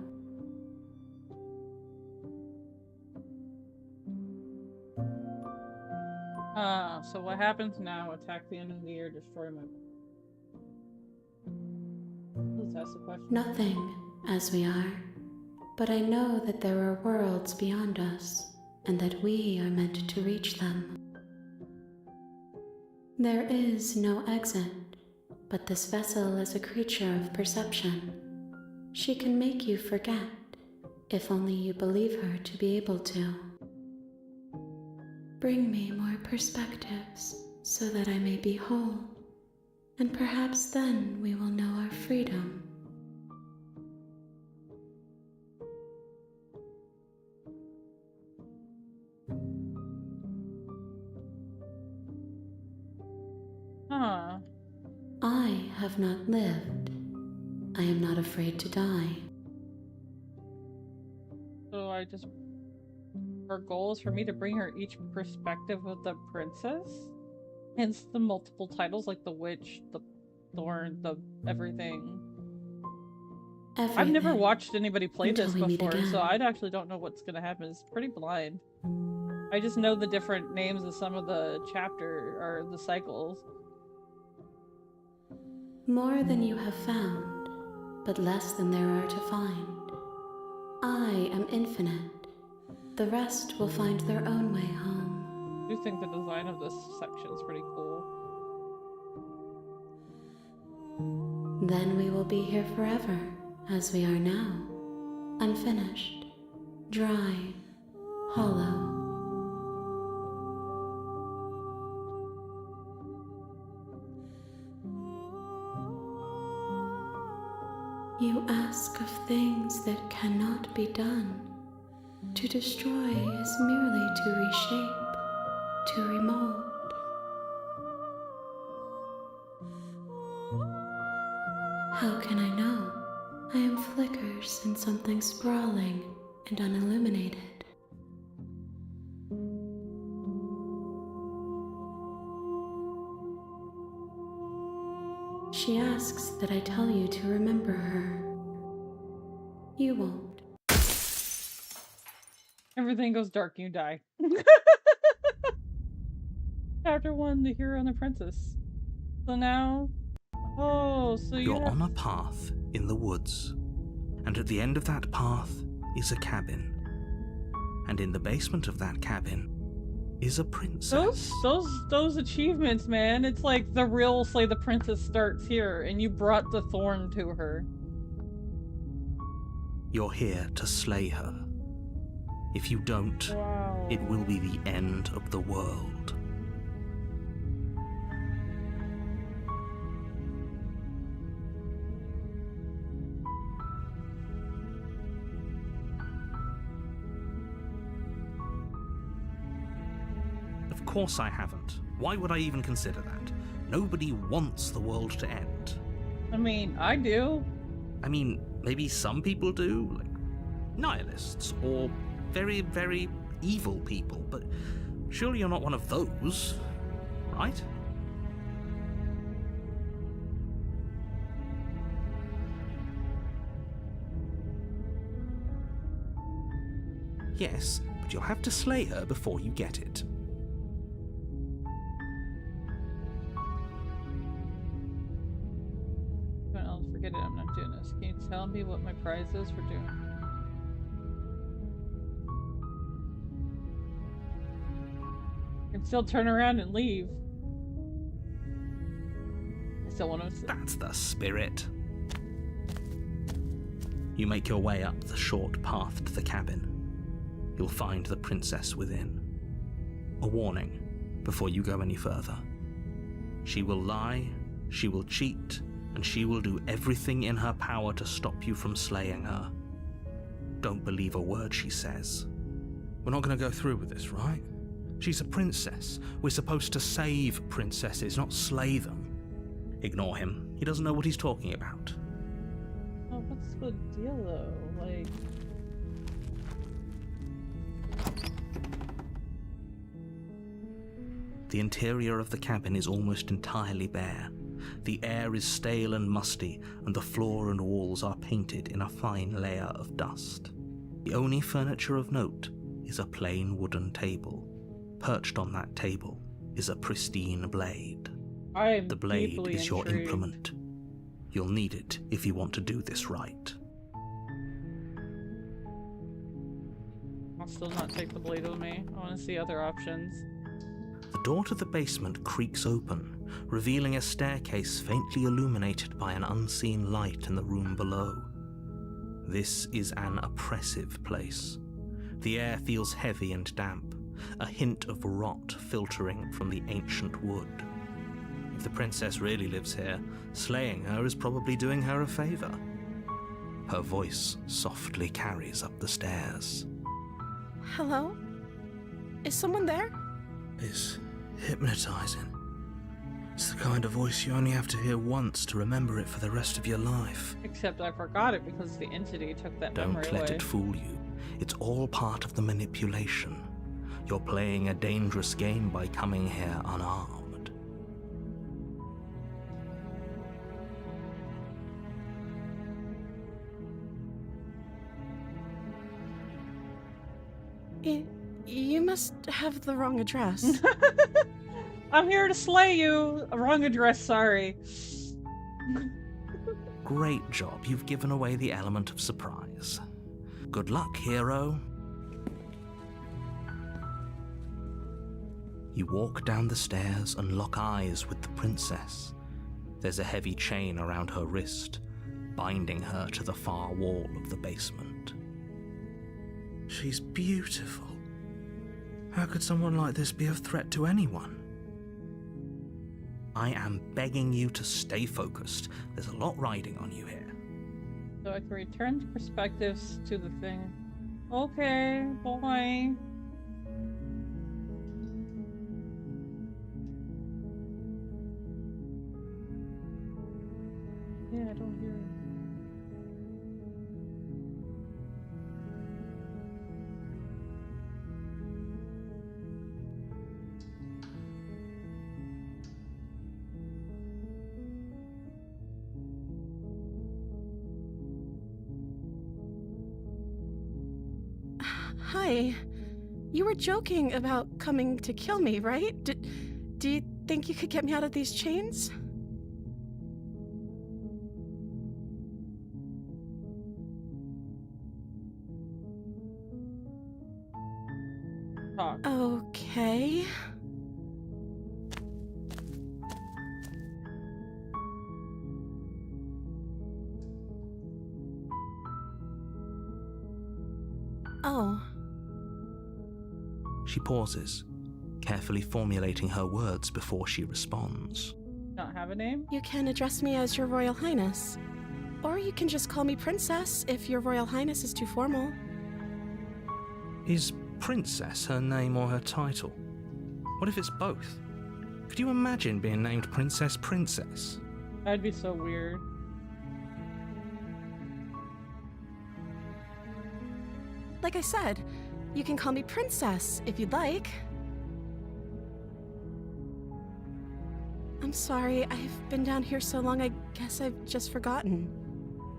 So what happens now? Attack the end of the year, destroy my... Let's ask the question. Nothing, as we are, but I know that there are worlds beyond us, and that we are meant to reach them. There is no exit, but this vessel is a creature of perception. She can make you forget, if only you believe her to be able to. Bring me more perspectives, so that I may be whole, and perhaps then we will know our freedom. Huh. I have not lived. I am not afraid to die. So I just... Her goal is for me to bring her each perspective of the princess? Hence the multiple titles like the witch, the thorn, the everything. I've never watched anybody play this before, so I actually don't know what's gonna happen. It's pretty blind. I just know the different names of some of the chapter, or the cycles. More than you have found, but less than there are to find. I am infinite. The rest will find their own way home. I do think the design of this section is pretty cool. Then we will be here forever, as we are now. Unfinished, dry, hollow. You ask of things that cannot be done. To destroy is merely to reshape, to remold. How can I know? I am flickers in something sprawling, and unilluminated. She asks that I tell you to remember her. You won't. Everything goes dark and you die. Chapter 1, The Hero and the Princess. So now... Oh, so You're on a path in the woods, and at the end of that path is a cabin. And in the basement of that cabin is a princess. Those achievements, man. It's like the real Slay the Princess starts here, and you brought the thorn to her. You're here to slay her. If you don't, Wow. it will be the end of the world. Of course I haven't. Why would I even consider that? Nobody wants the world to end. I mean, I do. I mean, maybe some people do, like nihilists or very, very evil people, but surely you're not one of those, right? Yes, but you'll have to slay her before you get it. Well, forget it, I'm not doing this. Can you tell me what my prize is for doing? I can still turn around and leave. I still want to... That's the spirit. You make your way up the short path to the cabin. You'll find the princess within. A warning before you go any further. She will lie, she will cheat, and she will do everything in her power to stop you from slaying her. Don't believe a word she says. We're not going to go through with this, right? She's a princess. We're supposed to save princesses, not slay them. Ignore him. He doesn't know what he's talking about. Oh, what's the deal, though? Like... The interior of the cabin is almost entirely bare. The air is stale and musty, and the floor and walls are painted in a fine layer of dust. The only furniture of note is a plain wooden table. Perched on that table is a pristine blade. I'm The blade deeply is your intrigued. implement. You'll need it if you want to do this right. I'll still not take the blade with me. I want to see other options. The door to the basement creaks open, revealing a staircase faintly illuminated by an unseen light in the room below. This is an oppressive place. The air feels heavy and damp, a hint of rot filtering from the ancient wood. If the princess really lives here, slaying her is probably doing her a favor. Her voice softly carries up the stairs. Hello? Is someone there? It's hypnotizing. It's the kind of voice you only have to hear once to remember it for the rest of your life. Except I forgot it because the entity took that Don't memory let away. it fool you. It's all part of the manipulation. You're playing a dangerous game by coming here unarmed. You must have the wrong address. I'm here to slay you! Wrong address, sorry. Great job. You've given away the element of surprise. Good luck, hero. You walk down the stairs and lock eyes with the princess. There's a heavy chain around her wrist, binding her to the far wall of the basement. She's beautiful. How could someone like this be a threat to anyone? I am begging you to stay focused. There's a lot riding on you here. So I can return the perspectives to the thing. Okay, boy. Yeah, I don't hear Hi. You were joking about coming to kill me, right? Do you think you could get me out of these chains? Talk. Okay. Oh. She pauses, carefully formulating her words before she responds. Not have a name? You can address me as Your Royal Highness. Or you can just call me Princess if Your Royal Highness is too formal. Is Princess her name or her title? What if it's both? Could you imagine being named Princess Princess? That'd be so weird. Like I said, you can call me Princess if you'd like. I'm sorry, I've been down here so long, I guess I've just forgotten.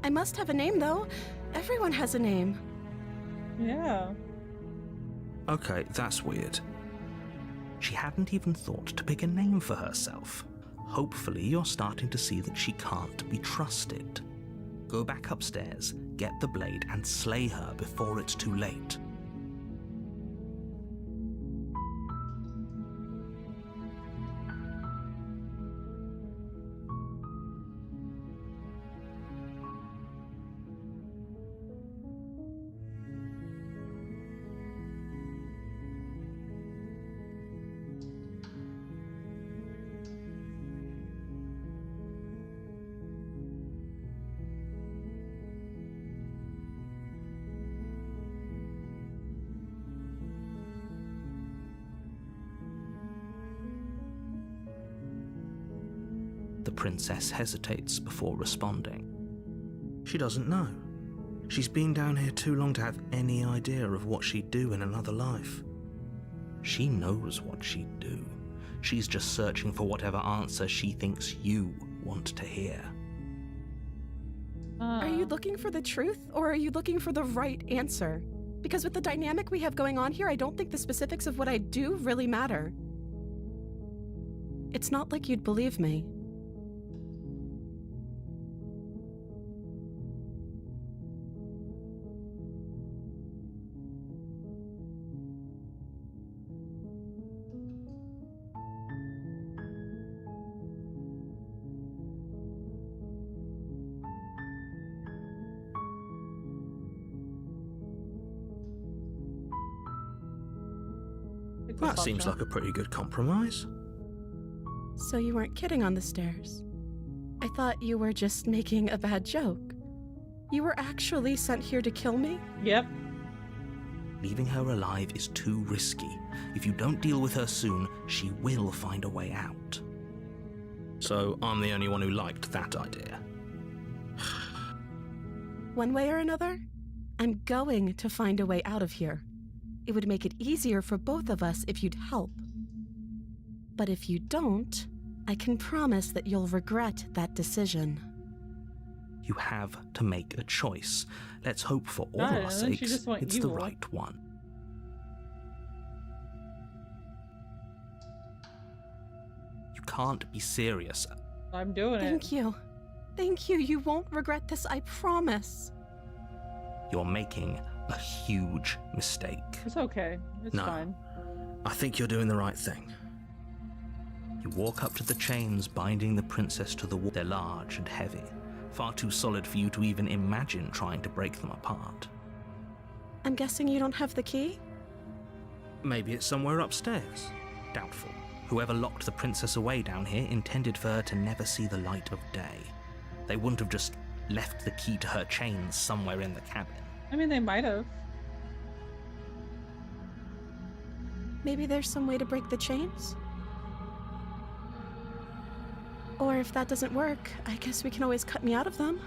I must have a name, though. Everyone has a name. Yeah. Okay, that's weird. She hadn't even thought to pick a name for herself. Hopefully you're starting to see that she can't be trusted. Go back upstairs, get the blade, and slay her before it's too late. The princess hesitates before responding. She doesn't know. She's been down here too long to have any idea of what she'd do in another life. She knows what she'd do. She's just searching for whatever answer she thinks you want to hear. Are you looking for the truth, or are you looking for the right answer? Because with the dynamic we have going on here, I don't think the specifics of what I do really matter. It's not like you'd believe me. That seems like a pretty good compromise. So you weren't kidding on the stairs. I thought you were just making a bad joke. You were actually sent here to kill me? Yep. Leaving her alive is too risky. If you don't deal with her soon, she will find a way out. So I'm the only one who liked that idea. One way or another, I'm going to find a way out of here. It would make it easier for both of us if you'd help. But if you don't, I can promise that you'll regret that decision. You have to make a choice. Let's hope for all God, our and then she sakes just went it's the evil. right one. You can't be serious. I'm doing it. Thank you. Thank you. You won't regret this, I promise. You're making a huge mistake. It's okay. It's No. fine. I think you're doing the right thing. You walk up to the chains binding the princess to the wall. They're large and heavy, far too solid for you to even imagine trying to break them apart. I'm guessing you don't have the key? Maybe it's somewhere upstairs. Doubtful. Whoever locked the princess away down here intended for her to never see the light of day. They wouldn't have just left the key to her chains somewhere in the cabin. I mean, they might have. Maybe there's some way to break the chains? Or if that doesn't work, I guess we can always cut me out of them.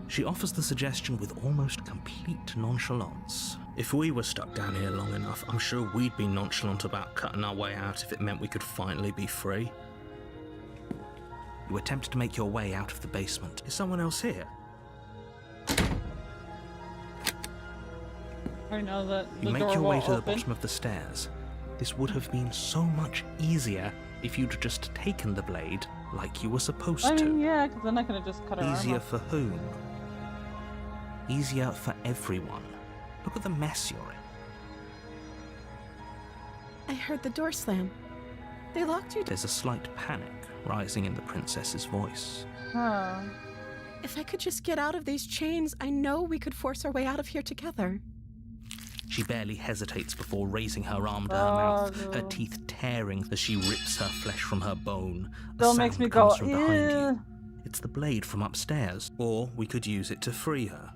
She offers the suggestion with almost complete nonchalance. If we were stuck down here long enough, I'm sure we'd be nonchalant about cutting our way out if it meant we could finally be free. You attempt to make your way out of the basement. Is someone else here? I know that You the make door your way won't to the open. bottom of the stairs. This would have been so much easier if you'd just taken the blade like you were supposed I to. mean, yeah, because then I could have just cut her arm Easier off. for whom? Easier for everyone. Look at the mess you're in. I heard the door slam. They locked you down. There's a slight panic rising in the princess's voice. Huh. If I could just get out of these chains, I know we could force our way out of here together. She barely hesitates before raising her arm to her mouth, her teeth tearing as she rips her flesh from her bone. A Still sound makes me comes go, from behind ew. you. It's the blade from upstairs, or we could use it to free her.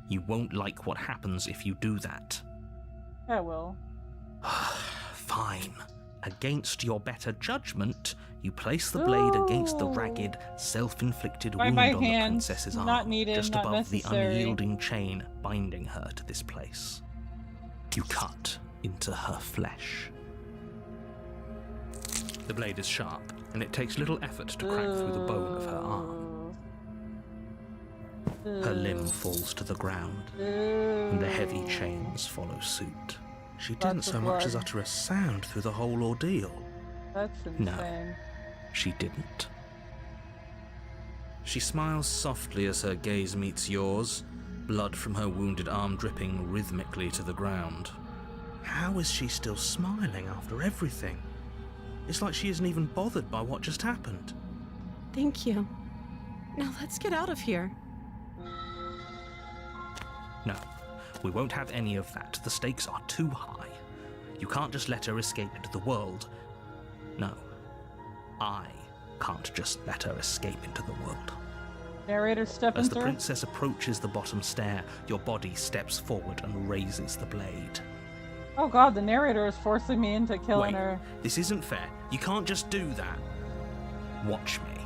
You won't like what happens if you do that. I will. Fine. Against your better judgment, you place the blade against the ragged, self-inflicted By wound my on the hand. princess's arm, Not needed, just not above necessary. the unyielding chain binding her to this place. You cut into her flesh. The blade is sharp, and it takes little effort to crack through the bone of her arm. Her limb falls to the ground, and the heavy chains follow suit. She didn't Lots of so much blood. as utter a sound through the whole ordeal. That's insane. She didn't. She smiles softly as her gaze meets yours, blood from her wounded arm dripping rhythmically to the ground. How is she still smiling after everything? It's like she isn't even bothered by what just happened. Thank you. Now let's get out of here. No, we won't have any of that. The stakes are too high. You can't just let her escape into the world. No, I can't just let her escape into the world. Narrator, step As into the her. princess approaches the bottom stair, your body steps forward and raises the blade. Oh god, the narrator is forcing me into killing Wait, her. this isn't fair. You can't just do that. Watch me.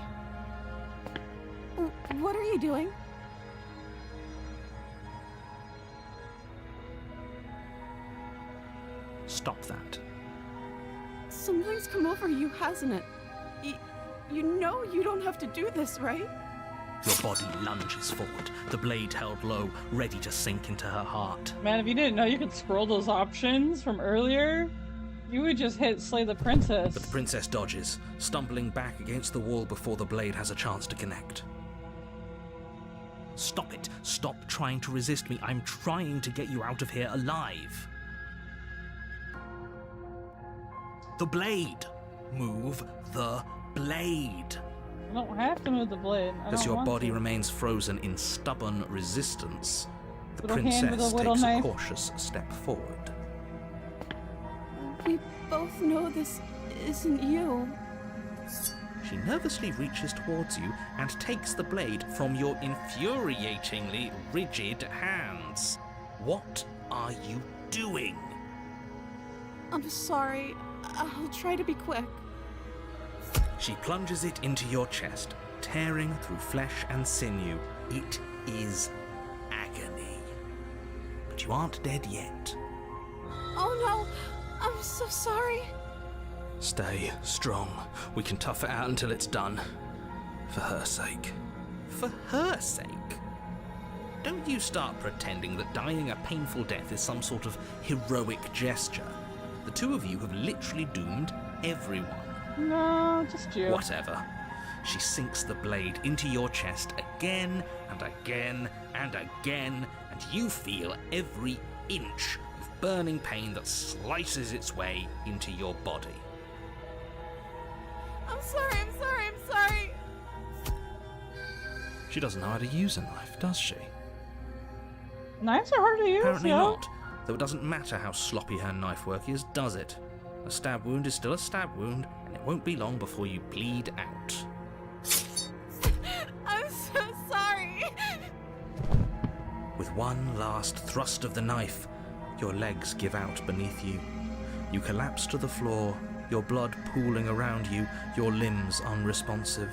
What are you doing? Stop that. Something's come over you, hasn't it? You know you don't have to do this, right? Your body lunges forward, the blade held low, ready to sink into her heart. Man, if you didn't know you could scroll those options from earlier, you would just hit slay the princess. But the princess dodges, stumbling back against the wall before the blade has a chance to connect. Stop it. Stop trying to resist me. I'm trying to get you out of here alive. The blade. Move the blade. I don't have to move the blade. I As don't your want body to. remains frozen in stubborn resistance, the Little hand with princess a little takes a knife. cautious step forward. We both know this isn't you. She nervously reaches towards you and takes the blade from your infuriatingly rigid hands. What are you doing? I'm sorry. I'll try to be quick. She plunges it into your chest, tearing through flesh and sinew. It is agony. But you aren't dead yet. Oh no! I'm so sorry. Stay strong. We can tough it out until it's done. For her sake. For her sake? Don't you start pretending that dying a painful death is some sort of heroic gesture. The two of you have literally doomed everyone. No, just you. Whatever. She sinks the blade into your chest again and again and again, and you feel every inch of burning pain that slices its way into your body. I'm sorry. She doesn't know how to use a knife, does she? Knives are hard to use, Apparently yo. not. Though it doesn't matter how sloppy her knife work is, does it? A stab wound is still a stab wound, and it won't be long before you bleed out. I'm so sorry. With one last thrust of the knife, your legs give out beneath you. You collapse to the floor, your blood pooling around you, your limbs unresponsive.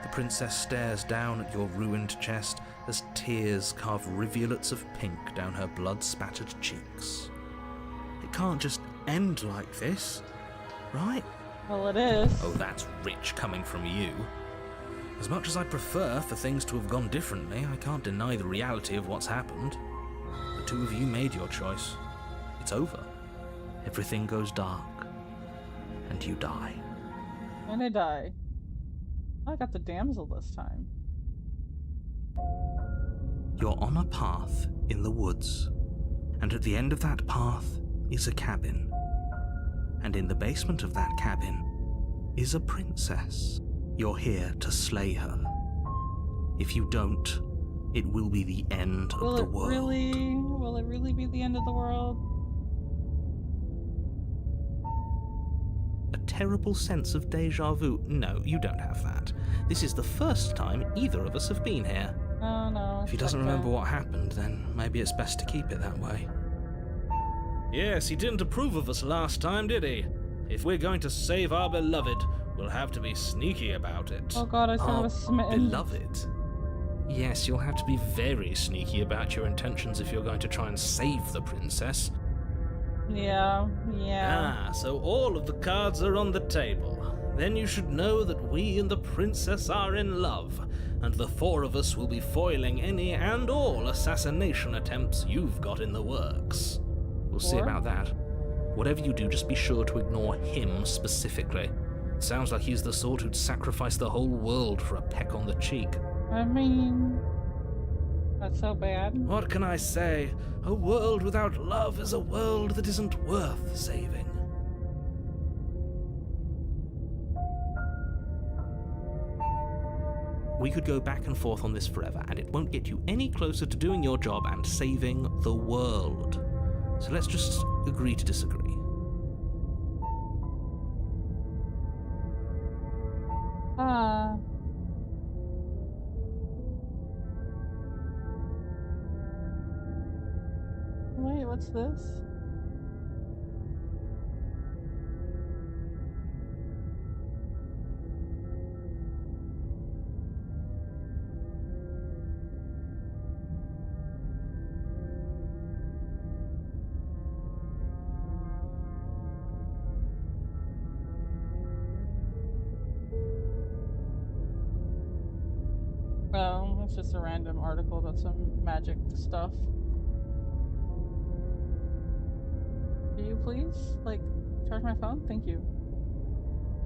The princess stares down at your ruined chest as tears carve rivulets of pink down her blood-spattered cheeks. It can't just end like this, right? Well, it is. Oh, that's rich coming from you. As much as I prefer for things to have gone differently, I can't deny the reality of what's happened. The two of you made your choice. It's over. Everything goes dark. And you die. And I die. I got the damsel this time. You're on a path in the woods, and at the end of that path is a cabin. And in the basement of that cabin is a princess. You're here to slay her. If you don't, it will be the end of the world. Will it really be the end of the world? A terrible sense of deja vu. No, you don't have that. This is the first time either of us have been here. Oh no. If he doesn't remember what happened, then maybe it's best to keep it that way. Yes, he didn't approve of us last time, did he? If we're going to save our beloved, we'll have to be sneaky about it. Oh god, I thought I was smitten. Beloved? Yes, you'll have to be very sneaky about your intentions if you're going to try and save the princess. Yeah. Ah, so all of the cards are on the table. Then you should know that we and the princess are in love, and the four of us will be foiling any and all assassination attempts you've got in the works. We'll see about that. Whatever you do, just be sure to ignore him specifically. It sounds like he's the sort who'd sacrifice the whole world for a peck on the cheek. I mean, that's so bad. What can I say? A world without love is a world that isn't worth saving. We could go back and forth on this forever, and it won't get you any closer to doing your job and saving the world. So let's just agree to disagree. Wait, what's this? Oh, it's just a random article about some magic stuff. Do you please, like, charge my phone? Thank you.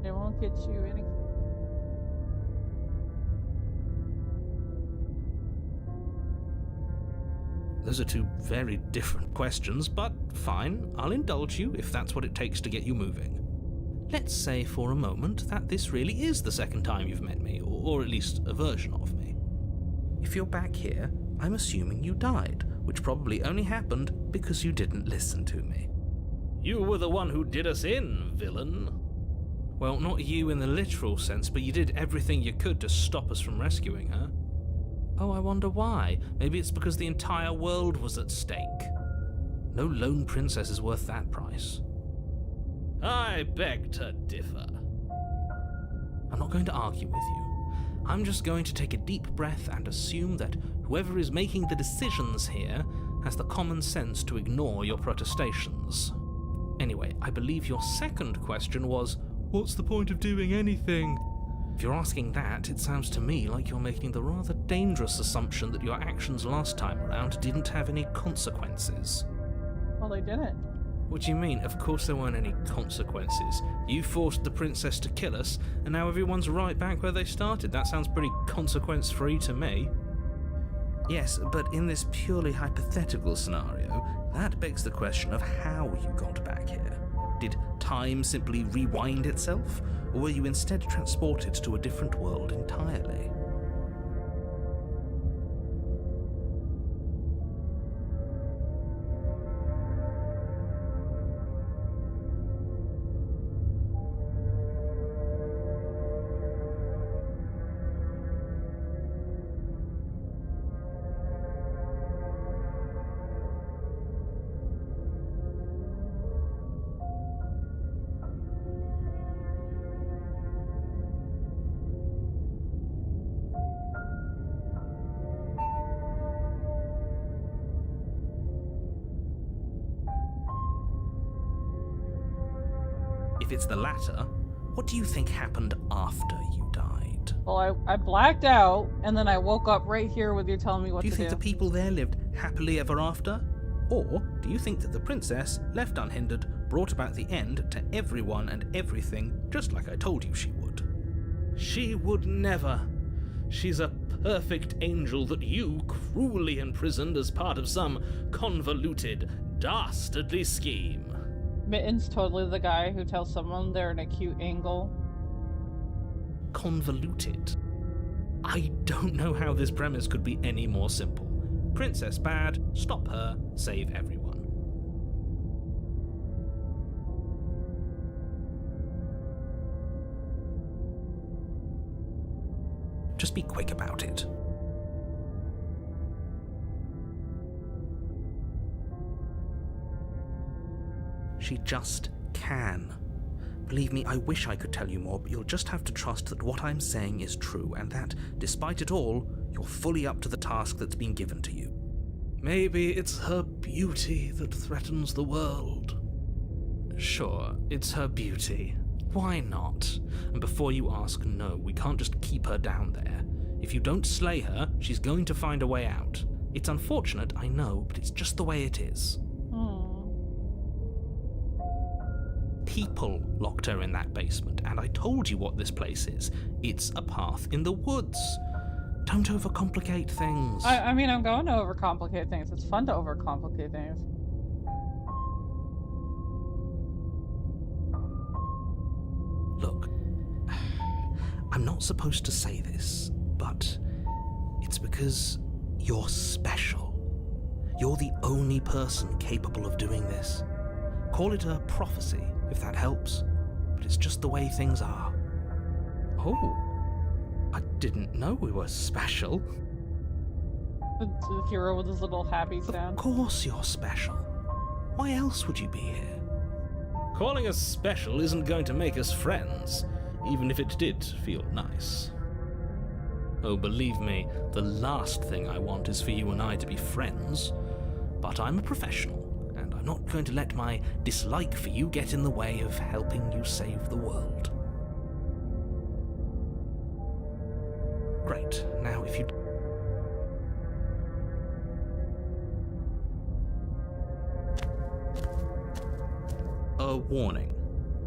It won't get you any... Those are two very different questions, but fine, I'll indulge you if that's what it takes to get you moving. Let's say for a moment that this really is the second time you've met me, or at least a version of me. If you're back here, I'm assuming you died, which probably only happened because you didn't listen to me. You were the one who did us in, villain. Well, not you in the literal sense, but you did everything you could to stop us from rescuing her. Oh, I wonder why. Maybe it's because the entire world was at stake. No lone princess is worth that price. I beg to differ. I'm not going to argue with you. I'm just going to take a deep breath and assume that whoever is making the decisions here has the common sense to ignore your protestations. Anyway, I believe your second question was, what's the point of doing anything? If you're asking that, it sounds to me like you're making the rather dangerous assumption that your actions last time around didn't have any consequences. Well, they didn't. What do you mean? Of course there weren't any consequences. You forced the princess to kill us, and now everyone's right back where they started. That sounds pretty consequence-free to me. Yes, but in this purely hypothetical scenario, that begs the question of how you got back here. Did time simply rewind itself, or were you instead transported to a different world entirely? If it's the latter, what do you think happened after you died? Well, I blacked out, and then I woke up right here with you telling me what Do you to think do. the people there lived happily ever after? Or do you think that the princess, left unhindered, brought about the end to everyone and everything, just like I told you she would? She would never. She's a perfect angel that you cruelly imprisoned as part of some convoluted, dastardly scheme. Mitten's totally the guy who tells someone they're an acute angle. Convoluted? I don't know how this premise could be any more simple. Princess bad, stop her, save everyone. Just be quick about it. She just can. Believe me, I wish I could tell you more, but you'll just have to trust that what I'm saying is true, and that, despite it all, you're fully up to the task that's been given to you. Maybe it's her beauty that threatens the world. Sure, it's her beauty. Why not? And before you ask, no, we can't just keep her down there. If you don't slay her, she's going to find a way out. It's unfortunate, I know, but it's just the way it is. People locked her in that basement, and I told you what this place is. It's a path in the woods. Don't overcomplicate things. I mean, I'm going to overcomplicate things. It's fun to overcomplicate things. Look, I'm not supposed to say this, but it's because you're special. You're the only person capable of doing this. Call it a prophecy, if that helps, but it's just the way things are. Oh, I didn't know we were special. The hero with his little happy sound. Of course you're special. Why else would you be here? Calling us special isn't going to make us friends, even if it did feel nice. Oh, believe me, the last thing I want is for you and I to be friends. But I'm a professional, and I'm not going to let my dislike for you get in the way of helping you save the world. Great. Now, if you... A warning.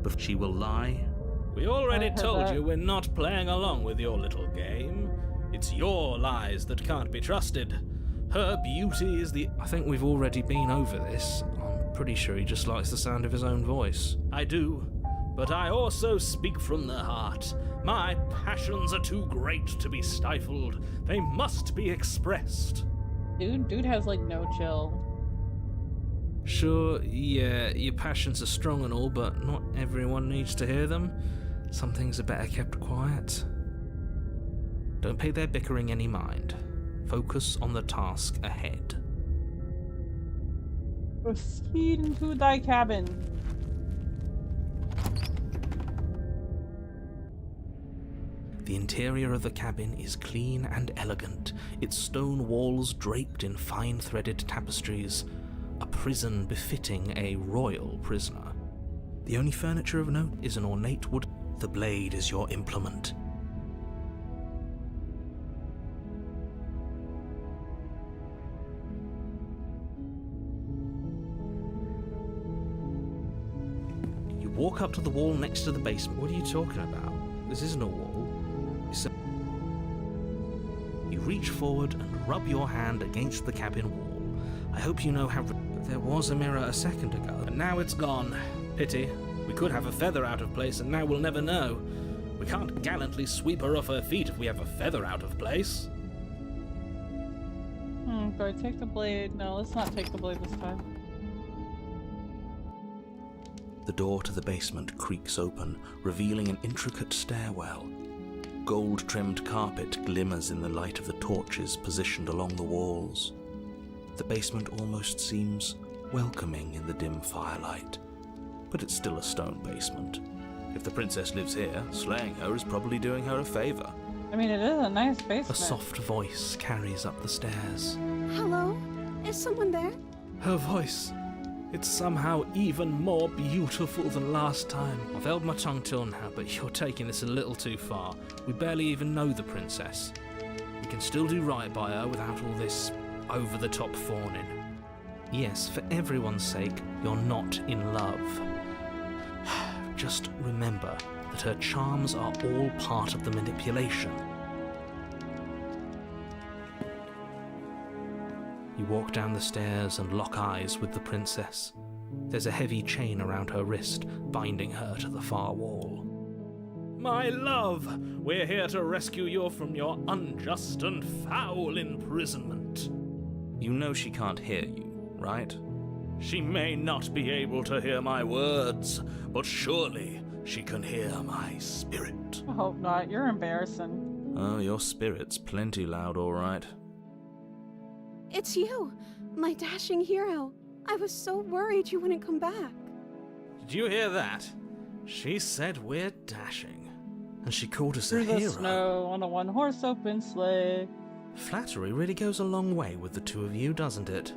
But she will lie. We already I heard told that. you we're not playing along with your little game. It's your lies that can't be trusted. Her beauty is the... I think we've already been over this. I'm pretty sure he just likes the sound of his own voice. I do, but I also speak from the heart. My passions are too great to be stifled. They must be expressed. Dude has like no chill. Sure, yeah, your passions are strong and all, but not everyone needs to hear them. Some things are better kept quiet. Don't pay their bickering any mind. Focus on the task ahead. Proceed into thy cabin. The interior of the cabin is clean and elegant, its stone walls draped in fine-threaded tapestries, a prison befitting a royal prisoner. The only furniture of note is an ornate wood. The blade is your implement. You walk up to the wall next to the basement. What are you talking about? This isn't a wall. You reach forward and rub your hand against the cabin wall. I hope you know how... There was a mirror a second ago. And now it's gone. Pity. We could have a feather out of place, and now we'll never know. We can't gallantly sweep her off her feet if we have a feather out of place. Do I take the blade? No, let's not take the blade this time. The door to the basement creaks open, revealing an intricate stairwell. Gold-trimmed carpet glimmers in the light of the torches positioned along the walls. The basement almost seems welcoming in the dim firelight, but it's still a stone basement. If the princess lives here, slaying her is probably doing her a favor. I mean, it is a nice A basement. soft voice carries up the stairs. Hello? Is someone there? Her voice. It's somehow even more beautiful than last time. I've held my tongue till now, but you're taking this a little too far. We barely even know the princess. We can still do right by her without all this over-the-top fawning. Yes, for everyone's sake, you're not in love. Just remember that her charms are all part of the manipulation. You walk down the stairs and lock eyes with the princess. There's a heavy chain around her wrist, binding her to the far wall. My love, we're here to rescue you from your unjust and foul imprisonment. You know she can't hear you, right? She may not be able to hear my words, but surely she can hear my spirit. I hope not. You're embarrassing. Oh, your spirit's plenty loud, all right. It's you, my dashing hero. I was so worried you wouldn't come back. Did you hear that? She said we're dashing. And she called us Through a the hero. snow on a one-horse open sleigh. Flattery really goes a long way with the two of you, doesn't it?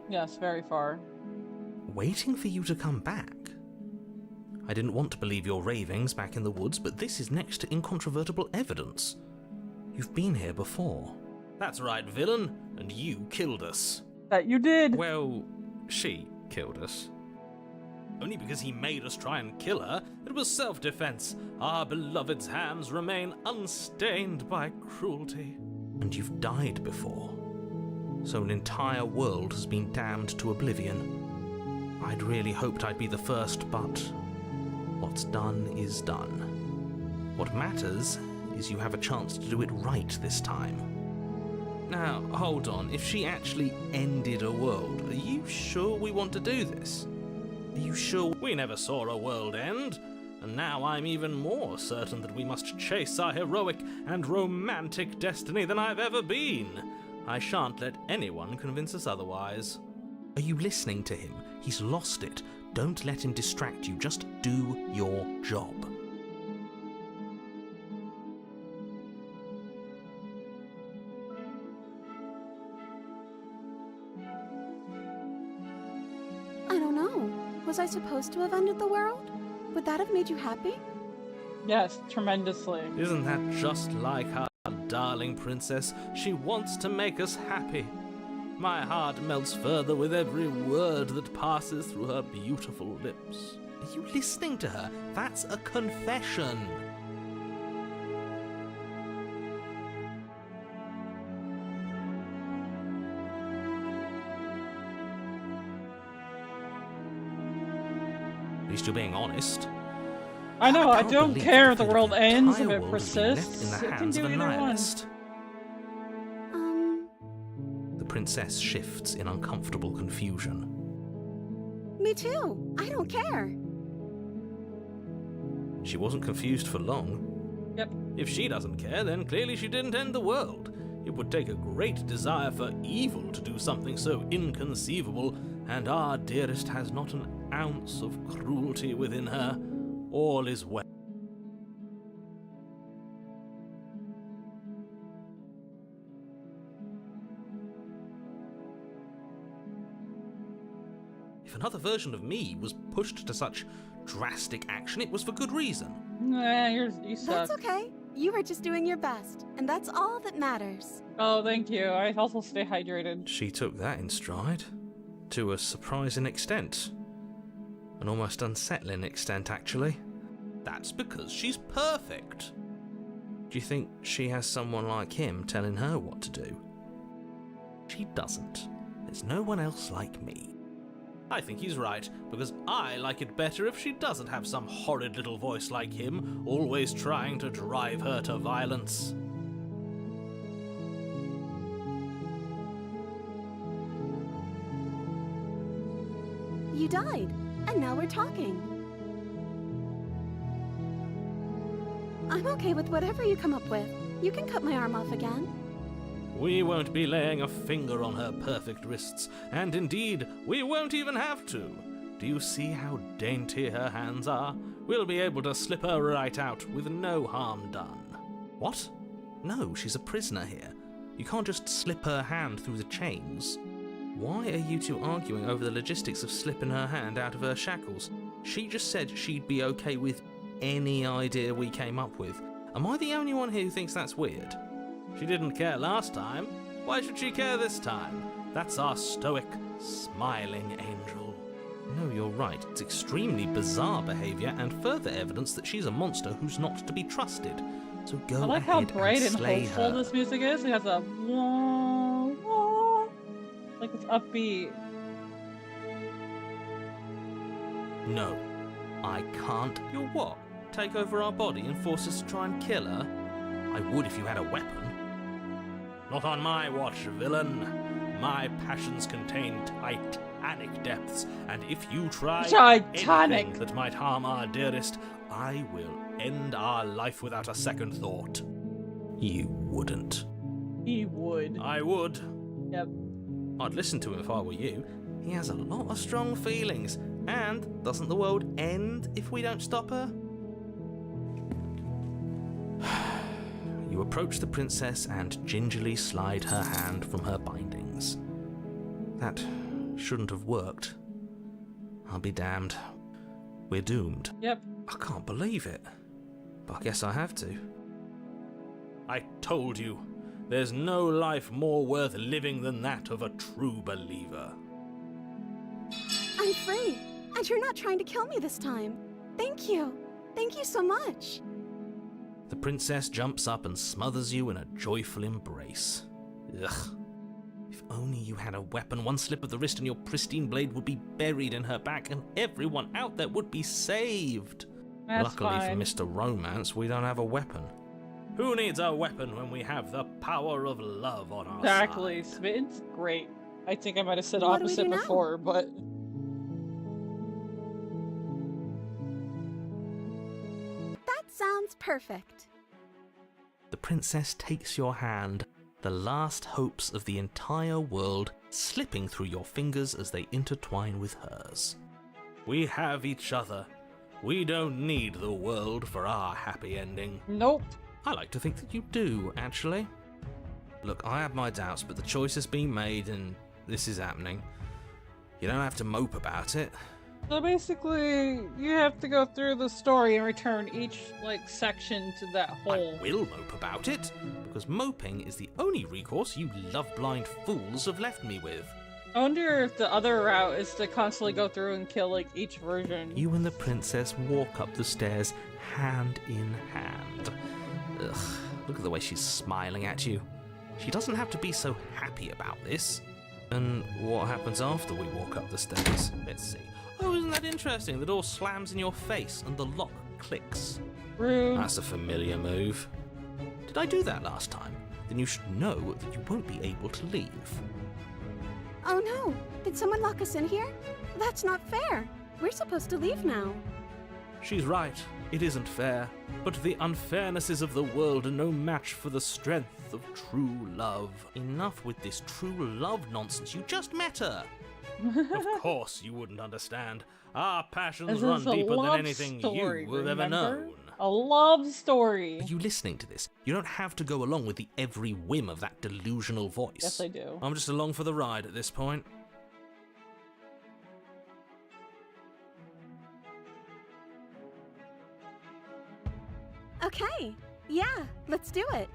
Yes, very far. Waiting for you to come back. I didn't want to believe your ravings back in the woods, but this is next to incontrovertible evidence. You've been here before. That's right, villain, and you killed us. That you did. Well, she killed us. Only because he made us try and kill her. It was self-defense. Our beloved's hands remain unstained by cruelty. And you've died before. So an entire world has been damned to oblivion. I'd really hoped I'd be the first, but what's done is done. What matters is you have a chance to do it right this time. Now, hold on. If she actually ended a world, are you sure we want to do this? Are you sure? We never saw a world end, and now I'm even more certain that we must chase our heroic and romantic destiny than I've ever been. I shan't let anyone convince us otherwise. Are you listening to him? He's lost it. Don't let him distract you. Just do your job. I don't know. Was I supposed to have ended the world? Would that have made you happy? Yes, tremendously. Isn't that just like our darling princess? She wants to make us happy. My heart melts further with every word that passes through her beautiful lips. Are you listening to her? That's a confession. At least you're being honest. I know, I can't don't believe care if the the fate world of the ends, if entire it world has been left persists. in the It can hands do of a either one. nihilist. The princess shifts in uncomfortable confusion. Me too. I don't care. She wasn't confused for long. Yep. If she doesn't care, then clearly she didn't end the world. It would take a great desire for evil to do something so inconceivable, and our dearest has not an ounce of cruelty within her. All is well. If another version of me was pushed to such drastic action, it was for good reason. Nah, you suck. That's okay. You were just doing your best, and that's all that matters. Oh, thank you. I also stay hydrated. She took that in stride. To a surprising extent. An almost unsettling extent, actually. That's because she's perfect. Do you think she has someone like him telling her what to do? She doesn't. There's no one else like me. I think he's right, because I like it better if she doesn't have some horrid little voice like him, always trying to drive her to violence. You died, and now we're talking. I'm okay with whatever you come up with. You can cut my arm off again. We won't be laying a finger on her perfect wrists, and indeed, we won't even have to. Do you see how dainty her hands are? We'll be able to slip her right out with no harm done. What? No, she's a prisoner here. You can't just slip her hand through the chains. Why are you two arguing over the logistics of slipping her hand out of her shackles? She just said she'd be okay with any idea we came up with. Am I the only one here who thinks that's weird? She didn't care last time. Why should she care this time? That's our stoic, smiling angel. No, you're right. It's extremely bizarre behavior and further evidence that she's a monster who's not to be trusted. So go I like how ahead bright and and slay hopeful her. this music is. It has a wah, wah, like it's upbeat. No, I can't. You'll what? Take over our body and force us to try and kill her? I would if you had a weapon. Not on my watch, villain. My passions contain titanic depths, and if you try anything that might harm our dearest, I will end our life without a second thought. You wouldn't. He would. I would. Yep. I'd listen to him if I were you. He has a lot of strong feelings. And doesn't the world end if we don't stop her? You approach the princess and gingerly slide her hand from her bindings. That shouldn't have worked. I'll be damned. We're doomed. Yep. I can't believe it. But I guess I have to. I told you, there's no life more worth living than that of a true believer. I'm free, and you're not trying to kill me this time. Thank you. Thank you so much. The princess jumps up and smothers you in a joyful embrace. Ugh. If only you had a weapon, one slip of the wrist and your pristine blade would be buried in her back and everyone out there would be saved. That's Luckily fine. for Mr. Romance, we don't have a weapon. Who needs a weapon when we have the power of love on our Exactly. side? Smiten's great. I think I might have said What do we opposite do now? before, but That sounds perfect. The princess takes your hand, the last hopes of the entire world slipping through your fingers as they intertwine with hers. We have each other. We don't need the world for our happy ending. nope. I like to think that you do, actually. Look, I have my doubts, but the choice has been made and this is happening. You don't have to mope about it. So basically, you have to go through the story and return each section to that hole. I will mope about it, because moping is the only recourse you love-blind fools have left me with. I wonder if the other route is to constantly go through and kill each version. You and the princess walk up the stairs, hand in hand. Ugh, look at the way she's smiling at you. She doesn't have to be so happy about this. And what happens after we walk up the stairs? Let's see. Oh, isn't that interesting? The door slams in your face and the lock clicks. Rude. That's a familiar move. Did I do that last time? Then you should know that you won't be able to leave. Oh no, did someone lock us in here? That's not fair. We're supposed to leave now. She's right. It isn't fair. But the unfairnesses of the world are no match for the strength of true love. Enough with this true love nonsense. You just met her. Of course you wouldn't understand. Our passions This run is a deeper than love anything story, you have ever remember? known. A love story. Are you listening to this? You don't have to go along with the every whim of that delusional voice. Yes, I do. I'm just along for the ride at this point. Okay, yeah, let's do it.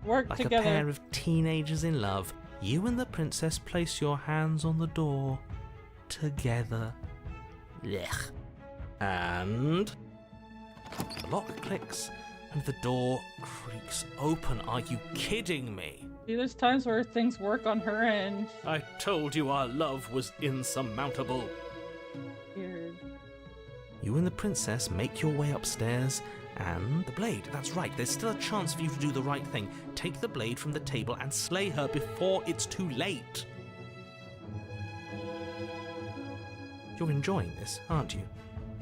Work Like together. a pair of teenagers in love, you and the princess place your hands on the door. Together. Blech. And the lock clicks and the door creaks open. Are you kidding me? See, there's times where things work on her end. I told you our love was insurmountable. Weird. You and the princess make your way upstairs, and the blade, that's right, there's still a chance for you to do the right thing. Take the blade from the table and slay her before it's too late. You're enjoying this, aren't you?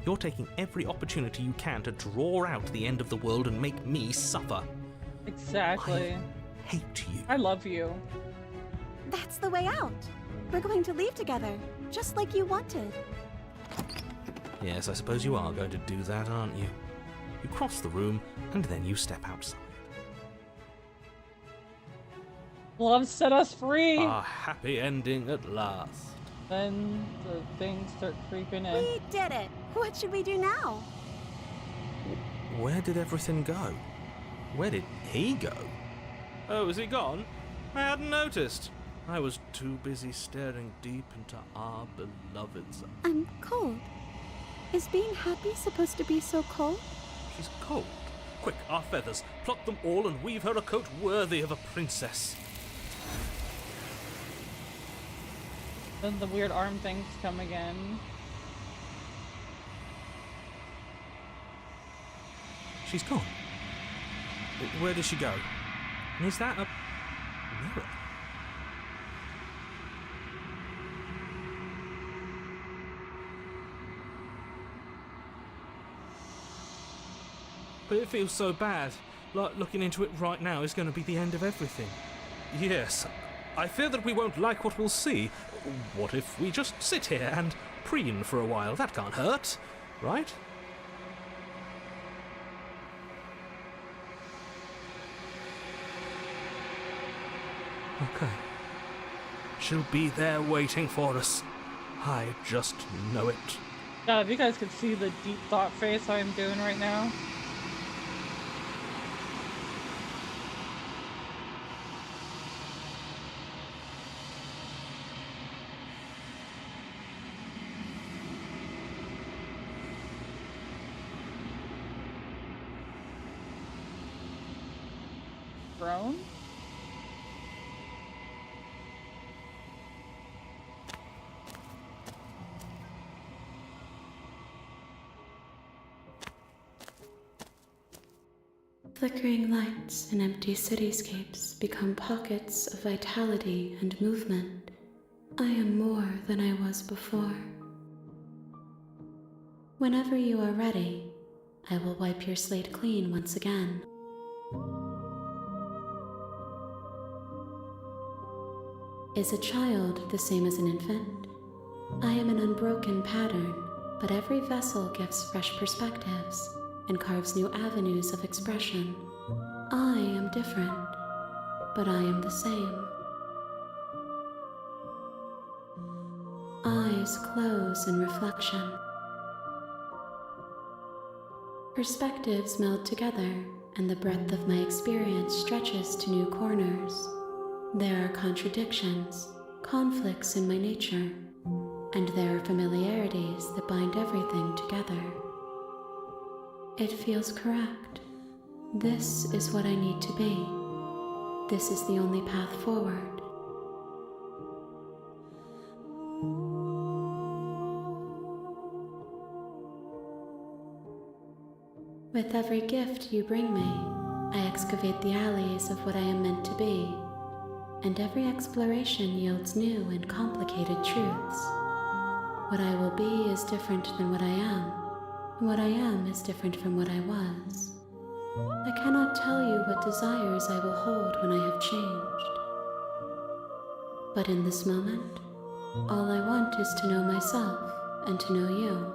You're taking every opportunity you can to draw out the end of the world and make me suffer. Exactly. I hate you. I love you. That's the way out. We're going to leave together, just like you wanted. Yes, I suppose you are going to do that, aren't you? You cross the room, and then you step outside. Love set us free. A happy ending at last. Then the things start creeping in. We did it. What should we do now? Where did everything go? Where did he go? Oh, is he gone? I hadn't noticed. I was too busy staring deep into our beloved's. I'm cold. Is being happy supposed to be so cold? She's cold. Quick, our feathers. Pluck them all and weave her a coat worthy of a princess. Then the weird arm things come again. She's gone. Where did she go? And is that a mirror? But it feels so bad. Like looking into it right now is going to be the end of everything. Yes, I fear that we won't like what we'll see. What if we just sit here and preen for a while? That can't hurt, right? Okay. She'll be there waiting for us. I just know it. God, if you guys could see the deep thought face I'm doing right now. Grown? Flickering lights in empty cityscapes become pockets of vitality and movement. I am more than I was before. Whenever you are ready, I will wipe your slate clean once again. Is a child the same as an infant? I am an unbroken pattern, but every vessel gives fresh perspectives and carves new avenues of expression. I am different, but I am the same. Eyes close in reflection. Perspectives meld together, and the breadth of my experience stretches to new corners. There are contradictions, conflicts in my nature, and there are familiarities that bind everything together. It feels correct. This is what I need to be. This is the only path forward. With every gift you bring me, I excavate the alleys of what I am meant to be, and every exploration yields new and complicated truths. What I will be is different than what I am, and what I am is different from what I was. I cannot tell you what desires I will hold when I have changed. But in this moment, all I want is to know myself and to know you.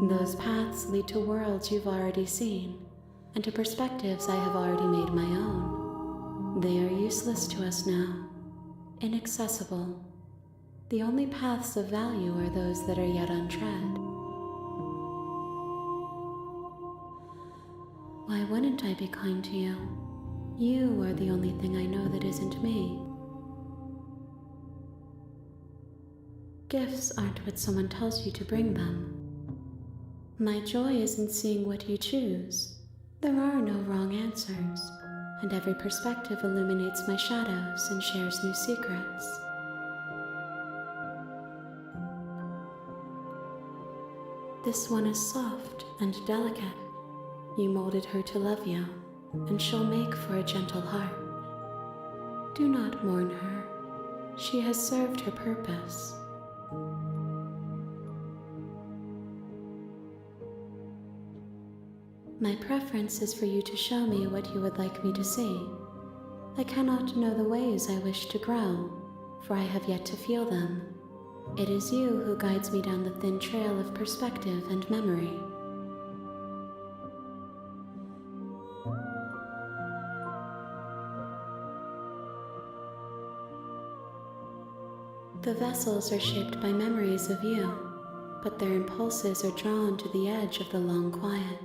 Those paths lead to worlds you've already seen, and to perspectives I have already made my own. They are useless to us now, inaccessible. The only paths of value are those that are yet untread. Why wouldn't I be kind to you? You are the only thing I know that isn't me. Gifts aren't what someone tells you to bring them. My joy is in seeing what you choose. There are no wrong answers, and every perspective illuminates my shadows and shares new secrets. This one is soft and delicate. You molded her to love you, and she'll make for a gentle heart. Do not mourn her. She has served her purpose. My preference is for you to show me what you would like me to see. I cannot know the ways I wish to grow, for I have yet to feel them. It is you who guides me down the thin trail of perspective and memory. The vessels are shaped by memories of you, but their impulses are drawn to the edge of the long quiet.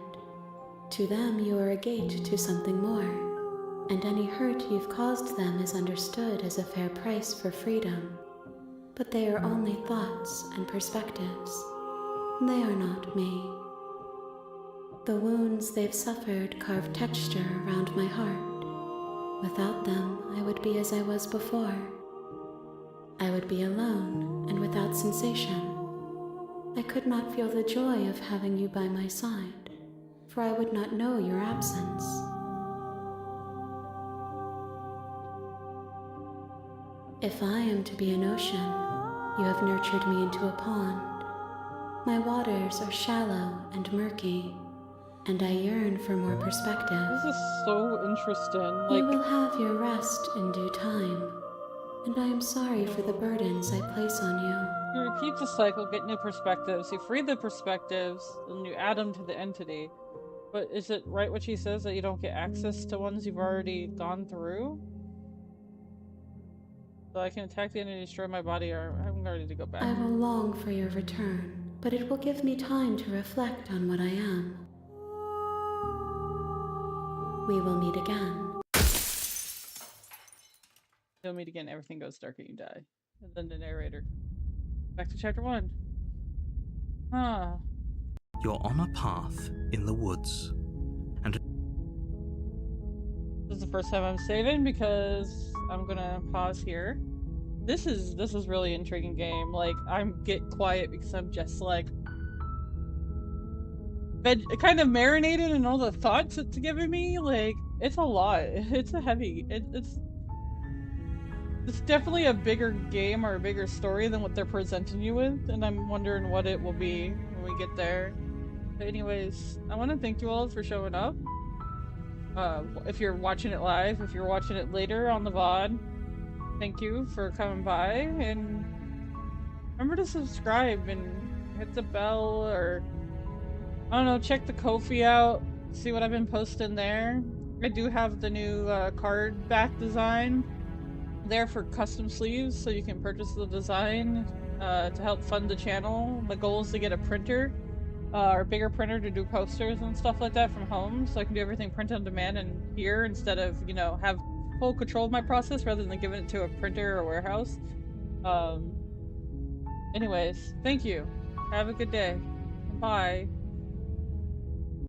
To them, you are a gate to something more, and any hurt you've caused them is understood as a fair price for freedom. But they are only thoughts and perspectives. They are not me. The wounds they've suffered carve texture around my heart. Without them, I would be as I was before. I would be alone and without sensation. I could not feel the joy of having you by my side, for I would not know your absence. If I am to be an ocean, you have nurtured me into a pond. My waters are shallow and murky, and I yearn for more perspective. This is so interesting. You will have your rest in due time, and I am sorry for the burdens I place on you. You repeat the cycle, get new perspectives. You free the perspectives, and you add them to the entity. But is it right what she says, that you don't get access to ones you've already gone through? So I can attack the enemy, destroy my body, or I'm ready to go back. I will long for your return, but it will give me time to reflect on what I am. We will meet again. You'll meet again, everything goes dark and you die. And then the narrator. Back to chapter 1. Huh. You're on a path in the woods, and This is the first time I'm saving because I'm gonna pause here. This is really intriguing game. Like, I'm get quiet because I'm just like kind of marinated in all the thoughts it's giving me. Like, it's a lot. It's a heavy. It's definitely a bigger game or a bigger story than what they're presenting you with, and I'm wondering what it will be when we get there. But anyways, I want to thank you all for showing up. If you're watching it live, if you're watching it later on the VOD, thank you for coming by, and remember to subscribe and hit the bell, or I don't know, check the Ko-fi out, see what I've been posting there. I do have the new card back design there for custom sleeves, so you can purchase the design to help fund the channel. The goal is to get a printer, or a bigger printer, to do posters and stuff like that from home, so I can do everything print on demand and here, instead of, you know, have full control of my process rather than giving it to a printer or warehouse. Anyways, thank you. Have a good day. Bye.